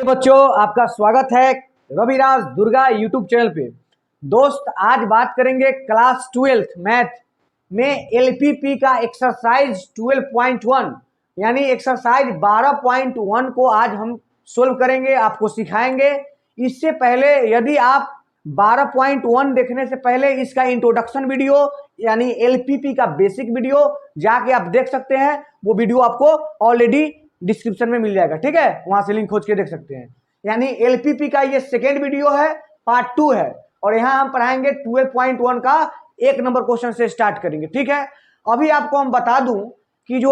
बच्चों, आपका स्वागत है रविराज दुर्गा यूट्यूब चैनल पे। दोस्त, आज बात करेंगे क्लास 12th मैथ में एलपीपी का एक्सरसाइज 12.1 यानी एक्सरसाइज 12.1 को आज हम सोल्व करेंगे, आपको सिखाएंगे। इससे पहले यदि आप 12.1 देखने से पहले इसका इंट्रोडक्शन वीडियो यानी एलपीपी का बेसिक वीडियो जाके आप देख सकते हैं। वो वीडियो आपको ऑलरेडी डिस्क्रिप्शन में मिल जाएगा, ठीक है, वहां से लिंक खोज के देख सकते हैं। यानी एलपीपी का ये सेकेंड वीडियो है, पार्ट 2 है, और यहां हम पढ़ाएंगे 12.1 का 1 नंबर क्वेश्चन से स्टार्ट करेंगे, ठीक है। अभी आपको हम बता दूं कि जो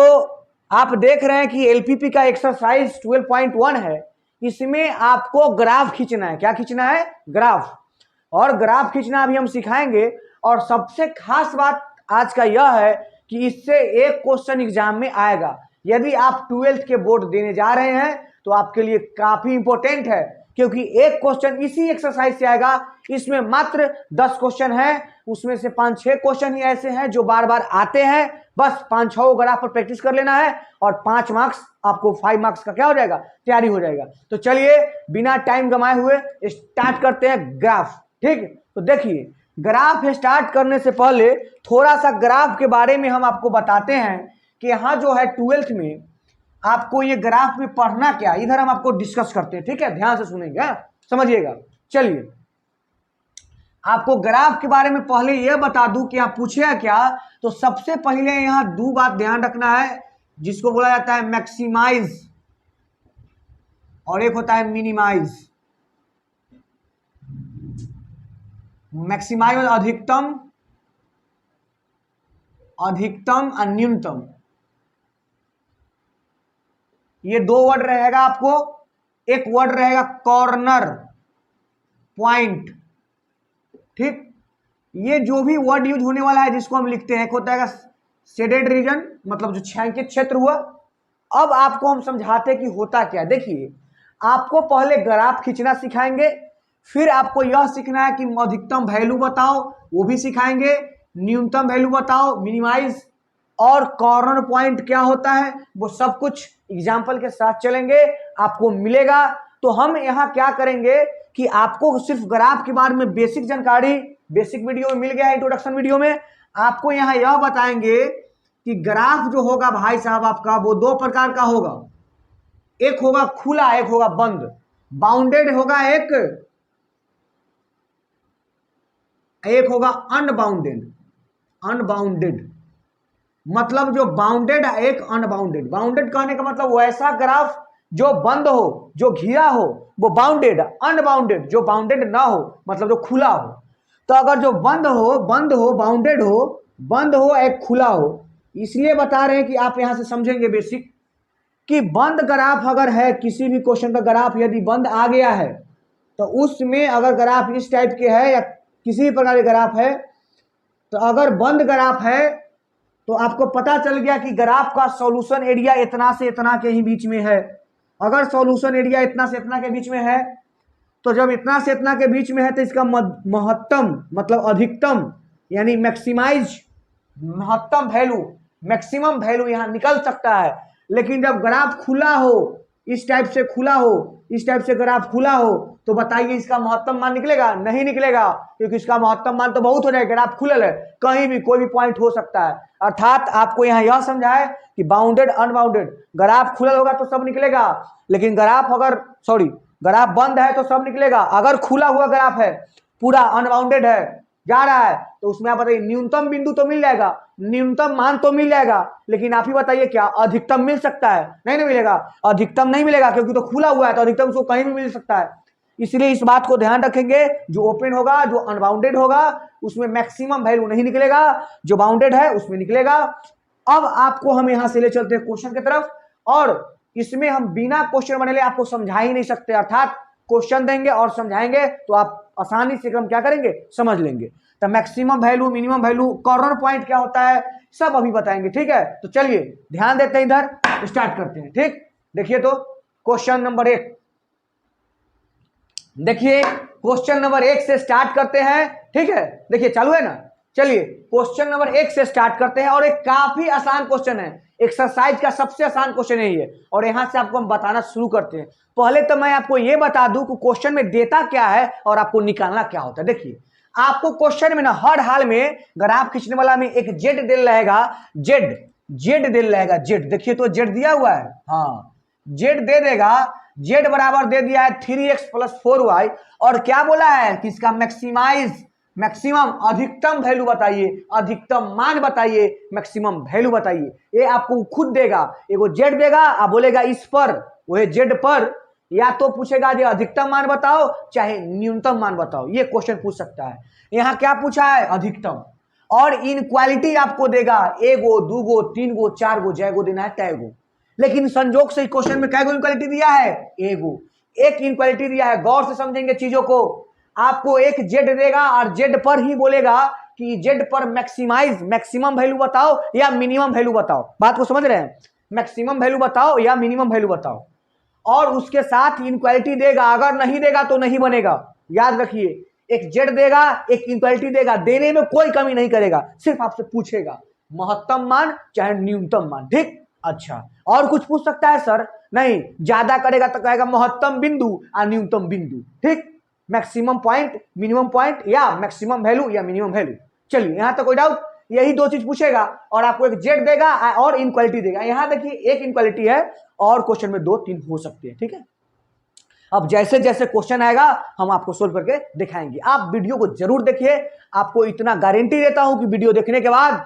आप देख रहे हैं कि एलपीपी का एक्सरसाइज 12.1 है, इसमें आपको ग्राफ खींचना है। क्या खींचना है? ग्राफ। और ग्राफ खींचना अभी हम सिखाएंगे। और सबसे खास बात आज का यह है कि इससे एक क्वेश्चन एग्जाम में आएगा। यदि आप 12th के बोर्ड देने जा रहे हैं तो आपके लिए काफी इंपॉर्टेंट है, क्योंकि एक क्वेश्चन इसी एक्सरसाइज से आएगा। इसमें मात्र 10 क्वेश्चन है, उसमें से 5-6 क्वेश्चन ही ऐसे हैं जो बार बार आते हैं। बस 5-6 ग्राफ पर प्रैक्टिस कर लेना है और 5 मार्क्स आपको 5 मार्क्स का क्या हो जाएगा? तैयारी हो जाएगा। तो चलिए बिना टाइम गंवाए हुए स्टार्ट करते हैं ग्राफ, ठीक। तो देखिए, ग्राफ स्टार्ट करने से पहले थोड़ा सा ग्राफ के बारे में हम आपको बताते हैं कि यहाँ जो है 12th में आपको ये ग्राफ में पढ़ना क्या, इधर हम आपको डिस्कस करते हैं, ठीक है। ध्यान से सुनेंगे, समझिएगा। चलिए, आपको ग्राफ के बारे में पहले यह बता दूं कि आप पूछेगा क्या। तो सबसे पहले यहाँ 2 बात ध्यान रखना है, जिसको बोला जाता है मैक्सिमाइज और एक होता है मिनिमाइज। मैक्सिमाइज अधिकतम, अधिकतम और न्यूनतम, ये 2 वर्ड रहेगा आपको। एक वर्ड रहेगा कॉर्नर पॉइंट, ठीक। ये जो भी वर्ड यूज होने वाला है जिसको हम लिखते हैं, एक होता है शेडेड रीजन, मतलब जो छायांकित क्षेत्र हुआ। अब आपको हम समझाते हैं कि होता क्या। देखिए, आपको पहले ग्राफ खींचना सिखाएंगे, फिर आपको यह सीखना है कि अधिकतम वैल्यू बताओ, वो भी सिखाएंगे। न्यूनतम वैल्यू बताओ, मिनिमाइज, और कॉर्नर पॉइंट क्या होता है, वो सब कुछ एग्जाम्पल के साथ चलेंगे, आपको मिलेगा। तो हम यहाँ क्या करेंगे कि आपको सिर्फ ग्राफ के बारे में बेसिक जानकारी बेसिक वीडियो में मिल गया है, इंट्रोडक्शन वीडियो में। आपको यहाँ यह बताएंगे कि ग्राफ जो होगा भाई साहब आपका, वो 2 प्रकार का होगा। एक होगा खुला, एक होगा बंद। बाउंडेड होगा एक होगा अनबाउंडेड। अनबाउंडेड मतलब जो बाउंडेड है, एक अनबाउंडेड। बाउंडेड कहने का मतलब वैसा ग्राफ जो बंद हो, जो घिरा हो, वो बाउंडेड। अनबाउंडेड जो बाउंडेड ना हो, मतलब जो खुला हो। तो अगर जो बंद हो बाउंडेड हो, बंद हो एक खुला हो। इसलिए बता रहे हैं कि आप यहां से समझेंगे बेसिक कि बंद ग्राफ अगर है, किसी भी क्वेश्चन का ग्राफ यदि बंद आ गया है, तो उसमें अगर ग्राफ इस टाइप के है या किसी भी प्रकार के ग्राफ है, तो अगर बंद ग्राफ है तो आपको पता चल गया कि ग्राफ का सॉल्यूशन एरिया इतना से इतना के ही बीच में है। अगर सॉल्यूशन एरिया इतना से इतना के बीच में है, तो जब इतना से इतना के बीच में है तो इसका महत्तम मतलब अधिकतम यानी मैक्सिमाइज, महत्तम वैल्यू, मैक्सिमम वैल्यू यहां निकल सकता है। लेकिन जब ग्राफ खुला हो, इस टाइप से खुला हो, इस टाइप से ग्राफ खुला हो, तो बताइए इसका महत्तम मान निकलेगा? नहीं निकलेगा, क्योंकि इसका महत्तम मान तो बहुत हो जाएगा। ग्राफ खुलल है, कहीं भी कोई भी पॉइंट हो सकता है। अर्थात आपको यहाँ यह समझा है कि बाउंडेड अनबाउंडेड, ग्राफ खुलल होगा तो सब निकलेगा, लेकिन ग्राफ बंद है तो सब निकलेगा। अगर खुला हुआ ग्राफ है, पूरा अनबाउंडेड है, जा रहा है, तो उसमें आप बताइए न्यूनतम बिंदु तो मिल जाएगा, न्यूनतम मान तो मिल जाएगा, लेकिन आप ही बताइए क्या अधिकतम मिल सकता है? नहीं मिलेगा, अधिकतम नहीं मिलेगा, क्योंकि तो खुला हुआ है, तो अधिकतम उसको कहीं भी मिल सकता है। इसलिए इस बात को ध्यान रखेंगे, जो ओपन होगा, जो अनबाउंडेड होगा, उसमें मैक्सिमम वैल्यू नहीं निकलेगा, जो बाउंडेड है उसमें निकलेगा। अब आपको हम यहां से ले चलते हैं क्वेश्चन की तरफ, और इसमें हम बिना क्वेश्चन बने आपको समझा ही नहीं सकते। अर्थात क्वेश्चन देंगे और समझाएंगे तो आप आसानी से हम क्या करेंगे, समझ लेंगे। तो maximum value, minimum value, corner point क्या होता है, सब अभी बताएंगे, ठीक है। तो चलिए ध्यान देते हैं, इधर स्टार्ट करते हैं, ठीक। देखिए, तो क्वेश्चन नंबर 1, देखिए क्वेश्चन नंबर 1 से स्टार्ट करते हैं, ठीक है। देखिए चालू है ना, चलिए क्वेश्चन नंबर 1 से स्टार्ट करते हैं और एक काफी आसान क्वेश्चन है, एक्सरसाइज का सबसे आसान क्वेश्चन है ये। और यहां से आपको हम बताना शुरू करते हैं। पहले तो मैं आपको ये बता दूं कि क्वेश्चन में देता क्या है और आपको निकालना क्या होता है। देखिए आपको क्वेश्चन में ना हर हाल में ग्राफ खींचने वाला में एक जेड दिल रहेगा, जेड जेड दिल रहेगा, जेड देखिए तो जेड दिया हुआ है, हाँ जेड दे देगा। जेड बराबर दे दिया है 3x + 4y और क्या बोला है कि इसका मैक्सिमाइज मैक्सिमम अधिकतम वैल्यू बताइए, अधिकतम मान बताइए, मैक्सिमम वैल्यू बताइए। ये आपको खुद देगा, एगो जेड देगा, आप बोलेगा इस पर वह जेड पर या तो पूछेगा जो अधिकतम मान बताओ चाहे न्यूनतम मान बताओ, ये क्वेश्चन पूछ सकता है। यहां क्या पूछा है, अधिकतम। और इनक्वालिटी आपको देगा एगो, दूगो, तीन गो, चार गो, जय गो देना है तय गो। लेकिन संजोग से क्वेश्चन में कैगो इनक्वालिटी दिया है, एगो, एक इनक्वालिटी दिया है। गौर से समझेंगे चीजों को। आपको एक जेड देगा और जेड पर ही बोलेगा कि जेड पर मैक्सिमाइज मैक्सिमम वैल्यू बताओ या मिनिमम वैल्यू बताओ। बात को समझ रहे हैं, मैक्सिमम वैल्यू बताओ या मिनिमम वैल्यू बताओ। और उसके साथ इनक्वालिटी देगा, अगर नहीं देगा तो नहीं बनेगा। याद रखिए, एक जेड देगा, एक इनक्वालिटी देगा, देने में कोई कमी नहीं करेगा, सिर्फ आपसे पूछेगा महत्तम मान चाहे न्यूनतम मान। ठीक, अच्छा और कुछ पूछ सकता है सर? नहीं, ज्यादा करेगा तो कहेगा महत्तम बिंदु और न्यूनतम बिंदु। ठीक, मैक्सिमम पॉइंट, मिनिमम पॉइंट या मैक्सिमम वैल्यू या मिनिमम वैल्यू। चलिए यहां तक कोई डाउट? यही दो चीज पूछेगा और आपको एक जेड देगा और इनक्वालिटी देगा। यहां देखिए एक इनक्वालिटी है और क्वेश्चन में 2-3 हो सकते हैं। ठीक है, अब जैसे जैसे क्वेश्चन आएगा हम आपको सोल्व करके दिखाएंगे। आप वीडियो को जरूर देखिए, आपको इतना गारंटी देता हूं कि वीडियो देखने के बाद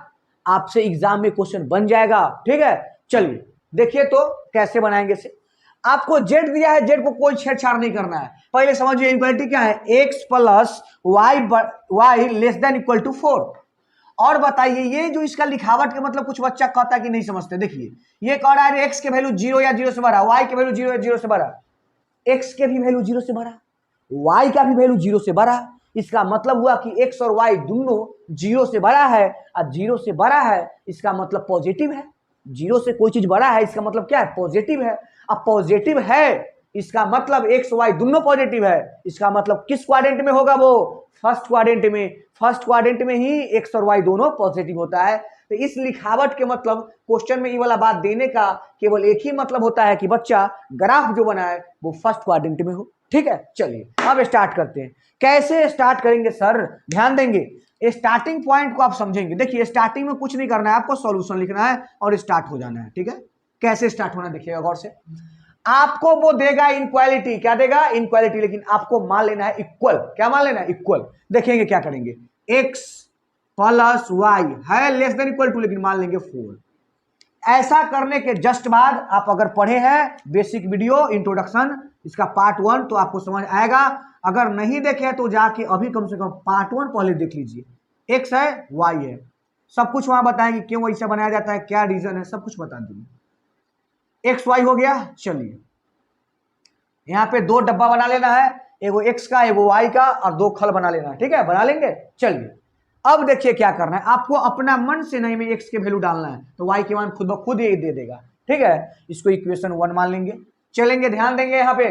आपसे एग्जाम में क्वेश्चन बन जाएगा। ठीक है, चलिए देखिए तो कैसे बनाएंगे से। आपको जेड दिया है, जेड को कोई छेड़छाड़ नहीं करना है। पहले समझिए इक्वालिटी क्या है, x + y less than equal to 4। और बताइए ये जो इसका लिखावट का मतलब कुछ बच्चा कहता है कि नहीं समझते। देखिए ये कह रहा है x के वैल्यू 0 या 0 से बड़ा, y के वैल्यू 0 या 0 से बड़ा, x के भी वैल्यू 0 से बड़ा, y का भी वैल्यू 0 से बड़ा। इसका मतलब हुआ कि x और y दोनों 0 से बड़ा है और 0 से बड़ा है इसका मतलब पॉजिटिव है। 0 से कोई चीज बड़ा है इसका मतलब क्या है, पॉजिटिव है। अब पॉजिटिव है इसका मतलब x y दोनों पॉजिटिव है, इसका मतलब किस क्वाड्रेंट में होगा वो, फर्स्ट क्वाड्रेंट में। फर्स्ट क्वाड्रेंट में ही x और y दोनों पॉजिटिव होता है। तो इस लिखावट के मतलब क्वेश्चन में ये वाला बात देने का केवल एक ही मतलब होता है कि बच्चा ग्राफ जो बनाए वो फर्स्ट क्वाड्रेंट में हो। ठीक है, चलिए अब स्टार्ट करते हैं। कैसे स्टार्ट करेंगे सर, ध्यान देंगे स्टार्टिंग पॉइंट को आप समझेंगे। देखिए स्टार्टिंग में कुछ नहीं करना है, आपको सॉल्यूशन लिखना है और स्टार्ट हो जाना है। ठीक है, कैसे स्टार्ट होना देखिएगा गौर से। आपको वो देगा इनक्वालिटी, क्या देगा, इनक्वालिटी, लेकिन आपको मान लेना है इक्वल। क्या मान लेना है, इक्वल। देखेंगे क्या करेंगे, x + y है लेस देन इक्वल टू, लेकिन मान लेंगे 4। ऐसा करने के जस्ट बाद आप अगर पढ़े हैं बेसिक वीडियो इंट्रोडक्शन इसका पार्ट 1 तो आपको समझ आएगा। अगर नहीं देखे तो जाके अभी कम से कम पार्ट 1 पहले देख लीजिए। x है, y है, सब कुछ वहां बताएंगे क्यों ऐसा बनाया जाता है, क्या रीजन है, सब कुछ बता देंगे। x y हो गया, चलिए यहाँ पे 2 डब्बा बना लेना है, एगो x का एगो y का और 2 खल बना लेना है। ठीक है, बना लेंगे। चलिए अब देखिए क्या करना है, आपको अपना मन से नहीं में x के वैल्यू डालना है तो y के मान खुद ब खुद ये दे देगा। ठीक है, इसको इक्वेशन 1 मान लेंगे। चलेंगे, ध्यान देंगे यहाँ पे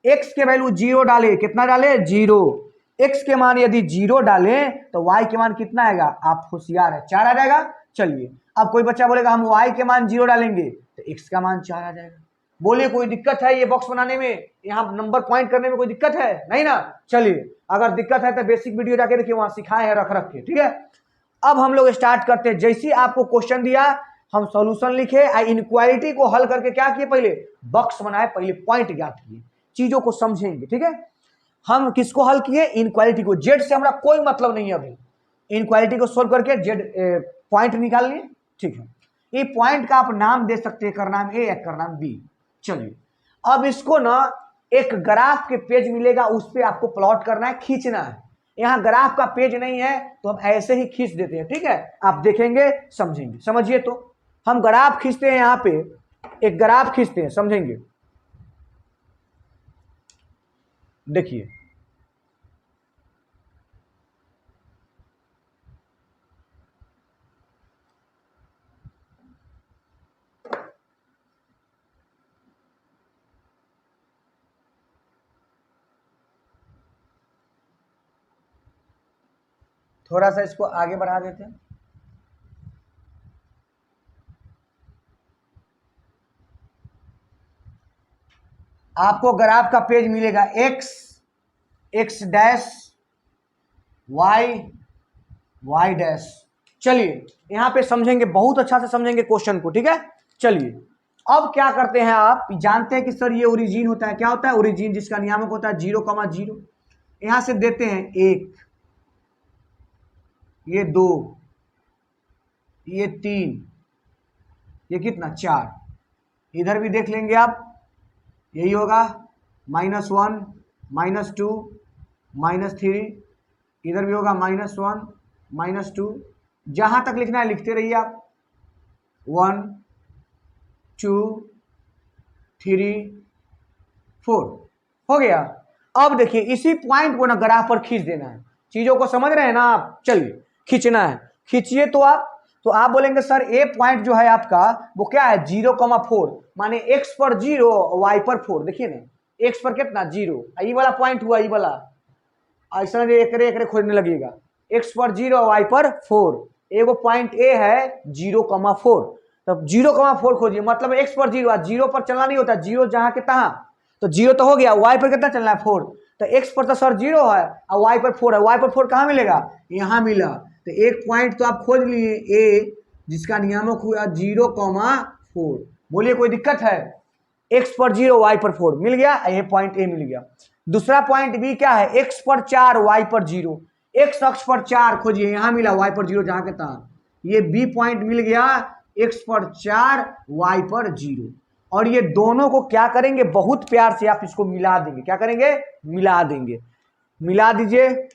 x के वैल्यू 0 डाले, कितना डाले, 0। x के मान यदि 0 डाले तो y के मान कितना आएगा, आप होशियार है, 4 आ जाएगा। चलिए अब कोई बच्चा बोलेगा हम y के मान 0 डालेंगे तो x का मान 4 आ जाएगा। बोलिए कोई दिक्कत है ये बॉक्स बनाने में, यहाँ नंबर पॉइंट करने में कोई दिक्कत है, नहीं ना। चलिए अगर दिक्कत है तो बेसिक वीडियो जाके देखिए, वहां सिखाए हैं रख रख के। ठीक है, अब हम लोग स्टार्ट करते हैं। जैसे ही आपको क्वेश्चन दिया हम सॉल्यूशन लिखे, इनक्वालिटी को हल करके क्या किए, पहले बॉक्स बनाए, पहले पॉइंट ज्ञात किए, चीजों को समझेंगे। ठीक है, हम किसको हल किए, इनक्वालिटी को। जेड से हमारा कोई मतलब नहीं है अभी, इनक्वालिटी को सोल्व करके जेड पॉइंट निकाल लिए। ठीक है, ये पॉइंट का आप नाम दे सकते हैं, कर नाम ए या कर नाम बी। चलिए अब इसको ना एक ग्राफ के पेज मिलेगा, उस पर आपको प्लॉट करना है, खींचना है। यहाँ ग्राफ का पेज नहीं है तो हम ऐसे ही खींच देते हैं। ठीक है, आप देखेंगे समझेंगे। समझिए तो हम ग्राफ खींचते हैं, यहाँ पे एक ग्राफ खींचते हैं, समझेंगे। देखिए थोड़ा सा इसको आगे बढ़ा देते हैं। आपको ग्राफ का पेज मिलेगा X dash Y Y dash. चलिए यहां पे समझेंगे, बहुत अच्छा से समझेंगे क्वेश्चन को, ठीक है। चलिए अब क्या करते हैं, आप जानते हैं कि सर ये ओरिजिन होता है, क्या होता है ओरिजिन, जिसका नियामक होता है 0,0। यहां से देते हैं 1, ये 2, ये 3, ये कितना 4। इधर भी देख लेंगे आप, यही होगा -1 -2 -3, इधर भी होगा -1 -2। जहां तक लिखना है लिखते रहिए आप, 1 2 3 4 हो गया। अब देखिए इसी पॉइंट को ना ग्राफ पर खींच देना है। चीजों को समझ रहे हैं ना आप, चलिए खींचना है, खींचिए। तो आप बोलेंगे सर ए पॉइंट जो है आपका वो क्या है 0,4, माने x पर 0 y पर 4। देखिए ना x पर कितना 0, ये वाला पॉइंट हुआ, ये वाला ऐसा एकरे एकरे खोजने लगेगा। x पर 0 y पर 4, एगो पॉइंट ए है 0,4, तब 0,4 खोजिए। मतलब x पर 0, 0 पर चलना नहीं होता, 0 जहां के तहां, तो 0 तो हो गया। y पर कितना चलना है 4, तो x पर तो सर 0 है और y पर 4 है। y पर 4 कहाँ मिलेगा, यहाँ मिला। तो एक पॉइंट तो आप खोज लिए ए, जिसका नियामक हुआ 0,4। बोलिए कोई दिक्कत है, x पर 0 y पर 4 मिल गया, ये पॉइंट ए मिल गया। दूसरा पॉइंट बी क्या है, x पर 4 y पर 0, x अक्ष पर 4 खोजिए, यहां मिला y पर 0 जहां के तहां, ये बी पॉइंट मिल गया x पर 4 y पर 0। और ये दोनों को क्या करेंगे, बहुत प्यार से आप इसको मिला देंगे। क्या करेंगे, मिला देंगे। मिला दीजिए।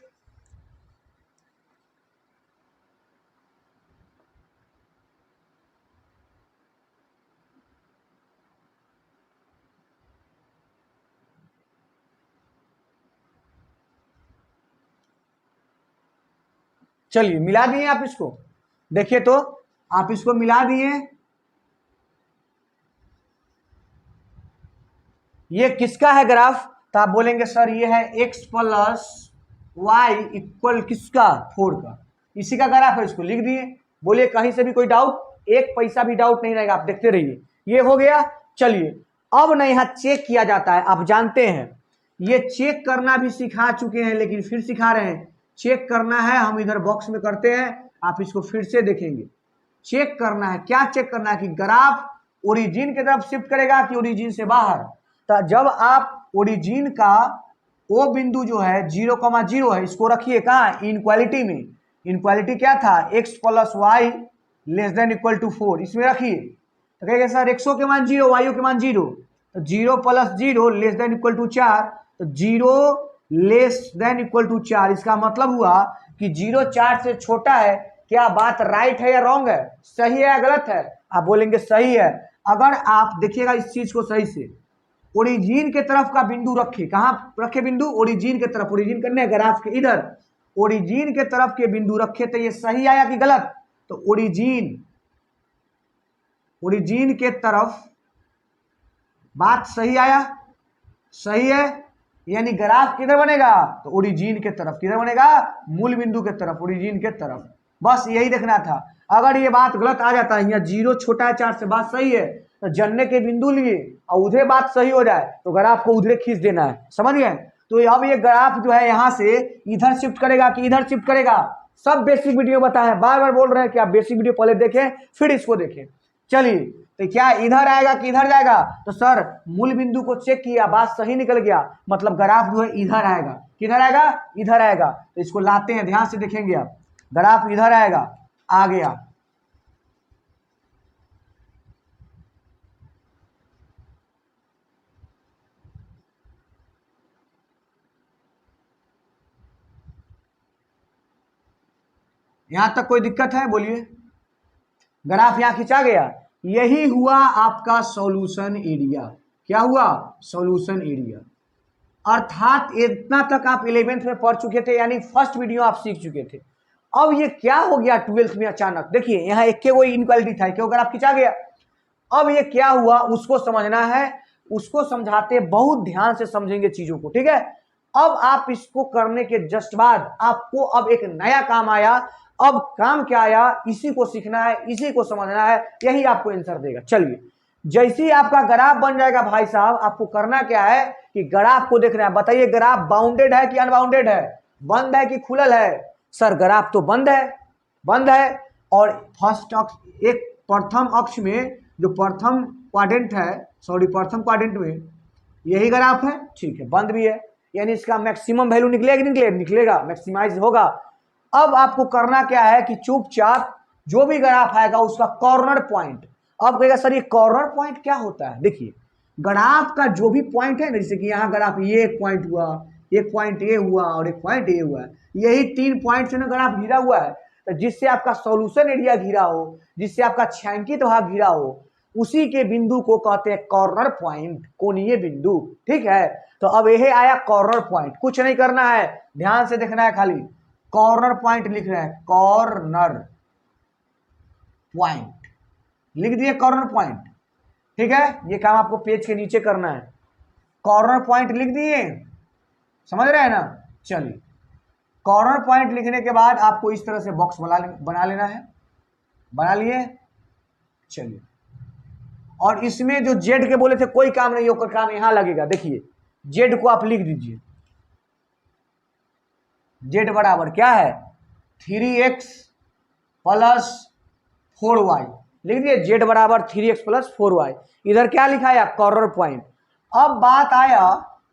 चलिए मिला दिए आप इसको, देखिए तो आप इसको मिला दिए। ये किसका है ग्राफ, तो आप बोलेंगे सर ये है x प्लस वाई इक्वल किसका 4 का, इसी का ग्राफ है, इसको लिख दिए। बोलिए कहीं से भी कोई डाउट, एक पैसा भी डाउट नहीं रहेगा, आप देखते रहिए। ये हो गया। चलिए अब ना यहाँ चेक किया जाता है, आप जानते हैं ये चेक करना भी सिखा चुके हैं, लेकिन फिर सिखा रहे हैं। चेक करना है, हम इधर बॉक्स में करते हैं, आप इसको फिर से देखेंगे। चेक करना है, क्या चेक करना है कि ग्राफ ओरिजिन की तरफ शिफ्ट करेगा कि ओरिजिन से बाहर। तो जब आप ओरिजिन का ओ बिंदु जो है 0,0 है, इसको रखिए कहाँ, इनक्वालिटी में। इनक्वालिटी क्या था, x plus Y less than equal to 4, इसमें रखिए। तो कहेंगे सर एक्सओ के मान 0, वाई के मान 0, तो 0 plus 0 less than equal to 4, तो 0 लेस देन इक्वल टू 4। इसका मतलब हुआ कि 0 4 से छोटा है। क्या बात राइट है या रॉन्ग है, सही है या गलत है, आप बोलेंगे सही है। अगर आप देखिएगा इस चीज को सही से, ओरिजिन के तरफ का बिंदु रखे, कहां रखे बिंदु, ओरिजिन के तरफ। ओरिजिन करने ग्राफ के इधर, ओरिजिन के तरफ के बिंदु रखे, तो ये सही आया कि गलत, तो ओरिजिन के तरफ बात सही आया, सही है। यानी ग्राफ किधर बनेगा, तो ओरिजिन के तरफ। किधर बनेगा, मूल बिंदु के तरफ, ओरिजिन के तरफ। बस यही देखना था। अगर ये बात गलत आ जाता है, यहाँ 0 छोटा है 4 से, बात सही है, तो जनने के बिंदु लिए और उधर बात सही हो जाए तो ग्राफ को उधर खींच देना है, समझ गए। तो अब ये ग्राफ जो है यहाँ से इधर शिफ्ट करेगा कि इधर शिफ्ट करेगा, सब बेसिक वीडियो बताए, बार बार बोल रहे हैं कि आप बेसिक वीडियो पहले देखें फिर इसको देखें। चलिए तो क्या इधर आएगा कि इधर जाएगा, तो सर मूल बिंदु को चेक किया, बात सही निकल गया, मतलब ग्राफ जो है इधर आएगा। किधर आएगा, इधर आएगा। तो इसको लाते हैं, ध्यान से देखेंगे आप, ग्राफ इधर आएगा, आ गया। यहां तक कोई दिक्कत है, बोलिए। ग्राफ यहां खिंचा गया, यही हुआ आपका सॉल्यूशन एरिया। क्या हुआ, सॉल्यूशन एरिया। अर्थात इतना तक आप 11th में पढ़ चुके थे, यानी फर्स्ट वीडियो आप सीख चुके थे। अब ये क्या हो गया 12th में अचानक, देखिए यहाँ एक के कोई इनक्वालिटी था, क्यों ग्राफ खिंचा गया। अब ये क्या हुआ उसको समझना है, उसको समझाते बहुत ध्यान से समझेंगे चीजों को, ठीक है। अब आप इसको करने के जस्ट बाद आपको अब एक नया काम आया। अब काम क्या आया, इसी को सीखना है, इसी को समझना है, यही आपको आंसर देगा। चलिए, जैसे ही आपका ग्राफ बन जाएगा भाई साहब, आपको करना क्या है कि ग्राफ को देखना है। बताइए ग्राफ बाउंडेड है कि अनबाउंडेड है, बंद है कि खुलल है? सर ग्राफ तो बंद है, बंद है। और फर्स्ट अक्ष, एक प्रथम अक्ष में जो प्रथम क्वाड्रेंट है, सॉरी प्रथम क्वाड्रेंट में यही ग्राफ है, ठीक है, बंद भी है, यानी इसका मैक्सिमम वैल्यू निकलेगा कि निकलेगा, मैक्सिमाइज होगा। अब आपको करना क्या है कि चुपचाप जो भी ग्राफ आएगा उसका कॉर्नर पॉइंट, अब कहेगा सर ये कॉर्नर पॉइंट क्या होता है? देखिए ग्राफ का जो भी पॉइंट है ना, जैसे कि यहाँ ग्राफ ये एक पॉइंट हुआ, एक पॉइंट ये हुआ और एक पॉइंट ये हुआ, यही 3 पॉइंट से ना ग्राफ घिरा हुआ है। तो जिससे आपका सॉल्यूशन एरिया घिरा हो, जिससे आपका छायांकित भाग घिरा हो, उसी के बिंदु को कहते हैं कॉर्नर पॉइंट, कोणीय बिंदु। ठीक है, तो अब यही आया कॉर्नर पॉइंट। कुछ नहीं करना है, ध्यान से देखना है, खाली कॉर्नर पॉइंट लिख रहे हैं, कॉर्नर पॉइंट लिख दिए, कॉर्नर पॉइंट। ठीक है, ये काम आपको पेज के नीचे करना है, कॉर्नर पॉइंट लिख दिए, समझ रहे हैं ना? चलिए, कॉर्नर पॉइंट लिखने के बाद आपको इस तरह से बॉक्स बना लेना है, बना लिए। चलिए, और इसमें जो जेड के बोले थे कोई काम नहीं होकर काम यहां लगेगा। देखिए जेड को आप लिख दीजिए, जेड बराबर क्या है 3x प्लस 4y, लिख दिए जेड बराबर 3x प्लस 4y। इधर क्या लिखा है कॉर्नर पॉइंट। अब बात आया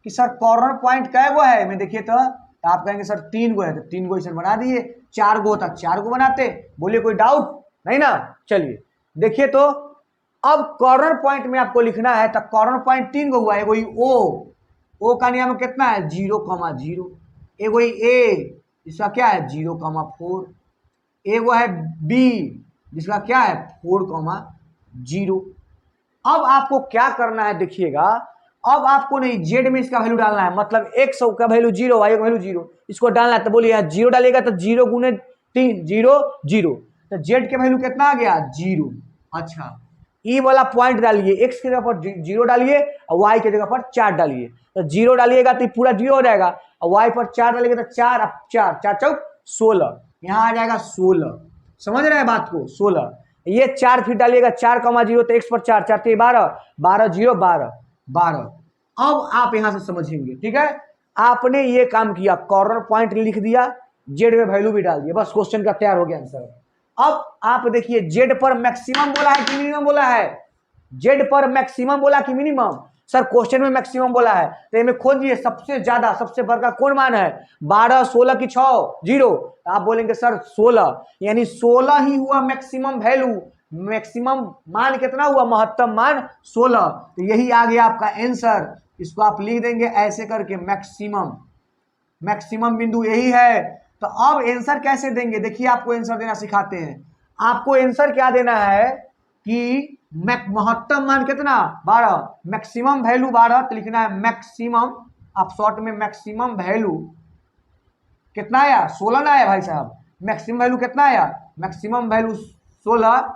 कि सर कॉर्नर पॉइंट कै गो है, मैं देखिए तो आप कहेंगे सर 3 गो है, तो 3 गो इसे बना दिए, 4 गो होता 4 गो बनाते, बोलिए कोई डाउट नहीं ना? चलिए देखिए, तो अब कॉर्नर पॉइंट में आपको लिखना है, तो कॉर्नर पॉइंट 3 गो हुआ है। एगो ओ का नियम कितना है 0,0, एगो ए इसका क्या है 0,4, एगो है बी जिसका क्या है 4,0। अब आपको क्या करना है देखिएगा, अब आपको नहीं जेड में इसका वैल्यू डालना है, मतलब x का वैल्यू 0, y का वैल्यू 0, इसको डालना है। तो बोलिए यहाँ 0 डालिएगा तो 0 गुने 3 0 0, तो जेड के वैल्यू कितना आ गया 0। अच्छा, ई वाला पॉइंट डालिए, x की जगह पर 0 डालिए और y की जगह पर 4 डालिए, तो 0 डालिएगा तो पूरा 0 हो जाएगा, और y पर 4 डालिएगा तो 4, अब 4 4 चौक 16, यहाँ आ जाएगा 16। समझ रहे हैं बात को? 16, ये 4 फिर डालिएगा 4,0, तो x पर 4 4 3 12 12 0 12 12। अब आप यहां से समझेंगे, ठीक है, आपने ये काम किया, कॉर्नर पॉइंट लिख दिया, जेड में वैल्यू भी डाल दिया, बस क्वेश्चन का तैयार हो गया आंसर। अब आप देखिए जेड पर मैक्सिमम बोला है कि मिनिमम बोला है? जेड पर मैक्सिमम बोला कि मिनिमम? सर क्वेश्चन में मैक्सिमम बोला है, तो इसमें खोजिए सबसे ज्यादा, सबसे बड़का कौन मान है 12 16 की 6 0, आप बोलेंगे सर 16, यानी 16 ही हुआ मैक्सिमम वैल्यू। मैक्सिमम मान कितना हुआ, महत्तम मान 16, तो यही आ गया आपका आंसर। इसको आप लिख देंगे ऐसे करके, मैक्सिमम, मैक्सिमम बिंदु यही है। तो अब आंसर कैसे देंगे, देखिए आपको आंसर देना सिखाते हैं। आपको आंसर क्या देना है कि महत्तम मान कितना 12, मैक्सिमम वैल्यू 12, तो लिखना है मैक्सिमम, आप शॉर्ट में मैक्सिमम वैल्यू कितना आया 16 ना आया भाई साहब, मैक्सिमम वैल्यू कितना आया, मैक्सिमम वैल्यू 16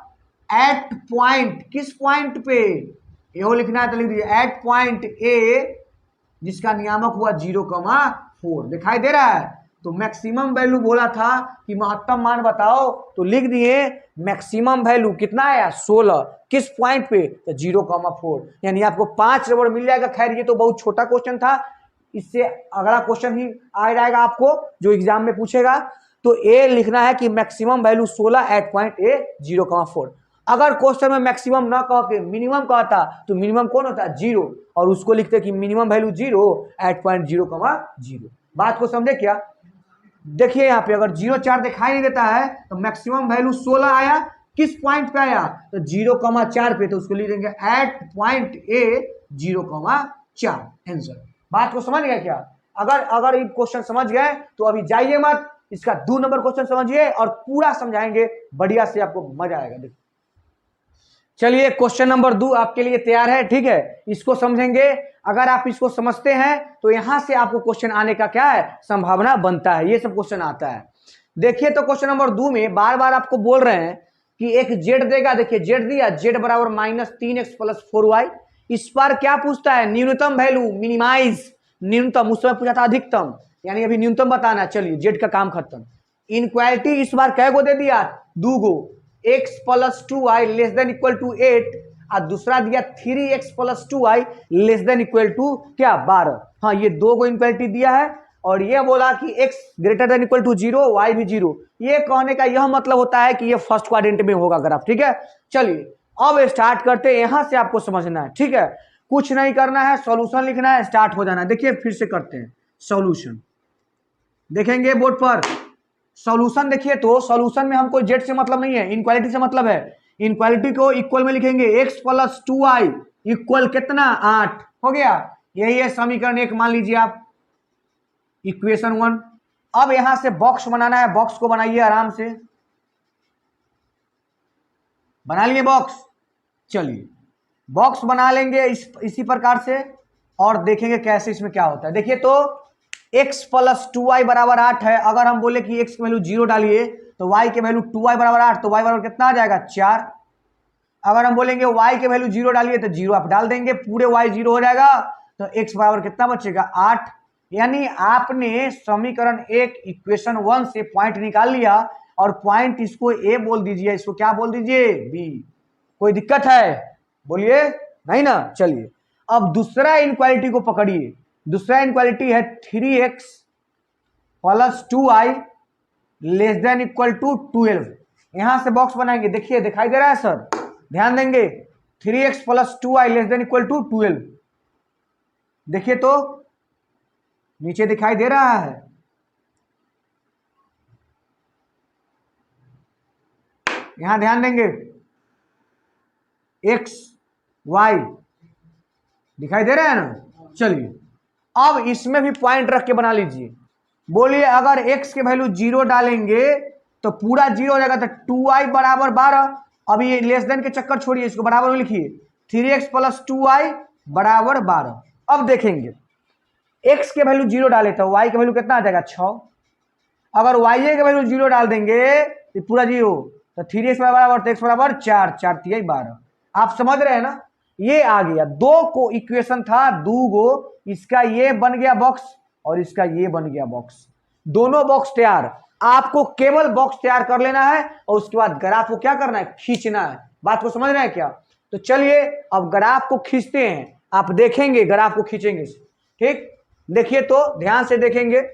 एट पॉइंट, किस पॉइंट पे ये लिखना है, तो लिख दीजिए एट पॉइंट ए जिसका नियामक हुआ 0,4, दिखाई दे रहा है? तो मैक्सिमम वैल्यू बोला था कि महत्तम मान बताओ, तो लिख दिए मैक्सिमम वैल्यू कितना आया 16, किस पॉइंट पे, तो 0,4, यानी आपको 5 रबड़ मिल जाएगा। खैर ये तो बहुत छोटा क्वेश्चन था, इससे अगला क्वेश्चन ही आ जाएगा आपको जो एग्जाम में पूछेगा। तो ए लिखना है कि maximum value 16 at point A 0,4। अगर क्वेश्चन में मैक्सिमम ना कह के मिनिमम कहता, तो मिनिमम कौन होता है 0, और उसको लिखते कि मिनिमम वैल्यू 0 एट पॉइंट 0,0। बात को समझे क्या? देखिए यहाँ पे अगर 0,4 दिखाई नहीं देता है, तो मैक्सिमम वैल्यू 16 आया, किस पॉइंट पे आया, तो 0,4 पे, तो उसको लिख देंगे एट पॉइंट ए 0,4 आंसर। बात को समझ गया क्या? अगर ये क्वेश्चन समझ गए तो अभी जाइए मत, इसका 2 नंबर क्वेश्चन समझिए और पूरा समझाएंगे बढ़िया से, आपको मजा आएगा। देखिए चलिए क्वेश्चन नंबर 2 आपके लिए तैयार है, ठीक है, इसको समझेंगे। अगर आप इसको समझते हैं तो यहां से आपको क्वेश्चन आने का क्या है संभावना बनता है, ये सब क्वेश्चन आता है। देखिए तो क्वेश्चन नंबर 2 में बार बार आपको बोल रहे हैं कि एक जेड देगा, देखिए जेड दिया, जेड बराबर -3x प्लस 4y। इस पर क्या पूछता है न्यूनतम वैल्यू, मिनिमाइज, न्यूनतम, उस समय पूछा था अधिकतम, यानी अभी न्यूनतम बताना। चलिए जेड का काम खत्म। इनक्वालिटी इस बार कै गो दे दिया, 2 गो, x plus 2y less than equal to 8 और दूसरा दिया 3x plus 2y less than equal to क्या 12। हाँ ये 2 गो इनक्वालिटी दिया है और ये बोला कि x greater than equal to 0, y भी 0। ये कहने का यह मतलब होता है कि ये फर्स्ट क्वाड्रेंट में होगा ग्राफ। ठीक है, चलिए अब स्टार्ट करते हैं, यहां से आपको समझना है। ठीक है, कुछ नहीं करना है, सॉल्यूशन लिखना है, स्टार्ट हो जाना है। देखिए फिर से करते हैं सॉल्यूशन, देखेंगे बोर्ड पर सॉल्यूशन। देखिए तो सॉल्यूशन में हमको जेड से मतलब नहीं है, इनक्वालिटी से मतलब है। इनक्वालिटी को इक्वल में लिखेंगे x प्लस 2y इक्वल कितना 8 हो गया। यही है समीकरण 1 मान लीजिए आप, इक्वेशन 1। अब यहां से बॉक्स बनाना है, बॉक्स को बनाइए आराम से, बना लिए बॉक्स। चलिए बॉक्स बना लेंगे इसी प्रकार से और देखेंगे कैसे इसमें क्या होता है। देखिए तो x प्लस 2y बराबर 8 है। अगर हम बोले कि x की वैल्यू 0 डालिए तो y के वैल्यू 2y बराबर 8, तो y बराबर कितना आ जाएगा 4। अगर हम बोलेंगे y के वैल्यू 0 डालिए तो 0 आप डाल देंगे, पूरे y 0 हो जाएगा, तो x बराबर कितना बचेगा 8। यानी आपने समीकरण 1 इक्वेशन 1 से पॉइंट निकाल लिया और पॉइंट इसको a बोल दीजिए, इसको क्या बोल दीजिए b। कोई दिक्कत है बोलिए, नहीं ना। चलिए अब दूसरा इनक्वालिटी को पकड़िए। दूसरा इनक्वालिटी है 3x plus 2y less than equal to 12। यहां से बॉक्स बनाएंगे, देखिए दिखाई दे रहा है सर, ध्यान देंगे। 3x plus 2y less than equal to 12, देखिए तो नीचे दिखाई दे रहा है। यहां ध्यान देंगे, x y दिखाई दे रहा है ना। चलिए अब इसमें भी पॉइंट रख के बना लीजिए। बोलिए अगर x के वैल्यू 0 डालेंगे तो पूरा 0 हो जाएगा, तो 2y बराबर 12। अब ये लेस देन के चक्कर छोड़िए, इसको बराबर में लिखिए, 3x प्लस 2y बराबर 12। अब देखेंगे x के वैल्यू 0 डाले तो y के वैल्यू कितना आ जाएगा 6। अगर y के वैल्यू 0 डाल देंगे तो पूरा 0, तो 3x बराबर तो x बराबर 4, 4 3 12। आप समझ रहे हैं ना, ये आ गया। 2 को इक्वेशन था 2 गो, इसका ये बन गया बॉक्स और इसका ये बन गया बॉक्स, दोनों बॉक्स तैयार। आपको केवल बॉक्स तैयार कर लेना है और उसके बाद ग्राफ को क्या करना है, खींचना है। बात को समझ रहे हैं क्या। तो चलिए अब ग्राफ को खींचते हैं, आप देखेंगे ग्राफ को खींचेंगे। ठीक, देखिए तो ध्यान से देखेंगे।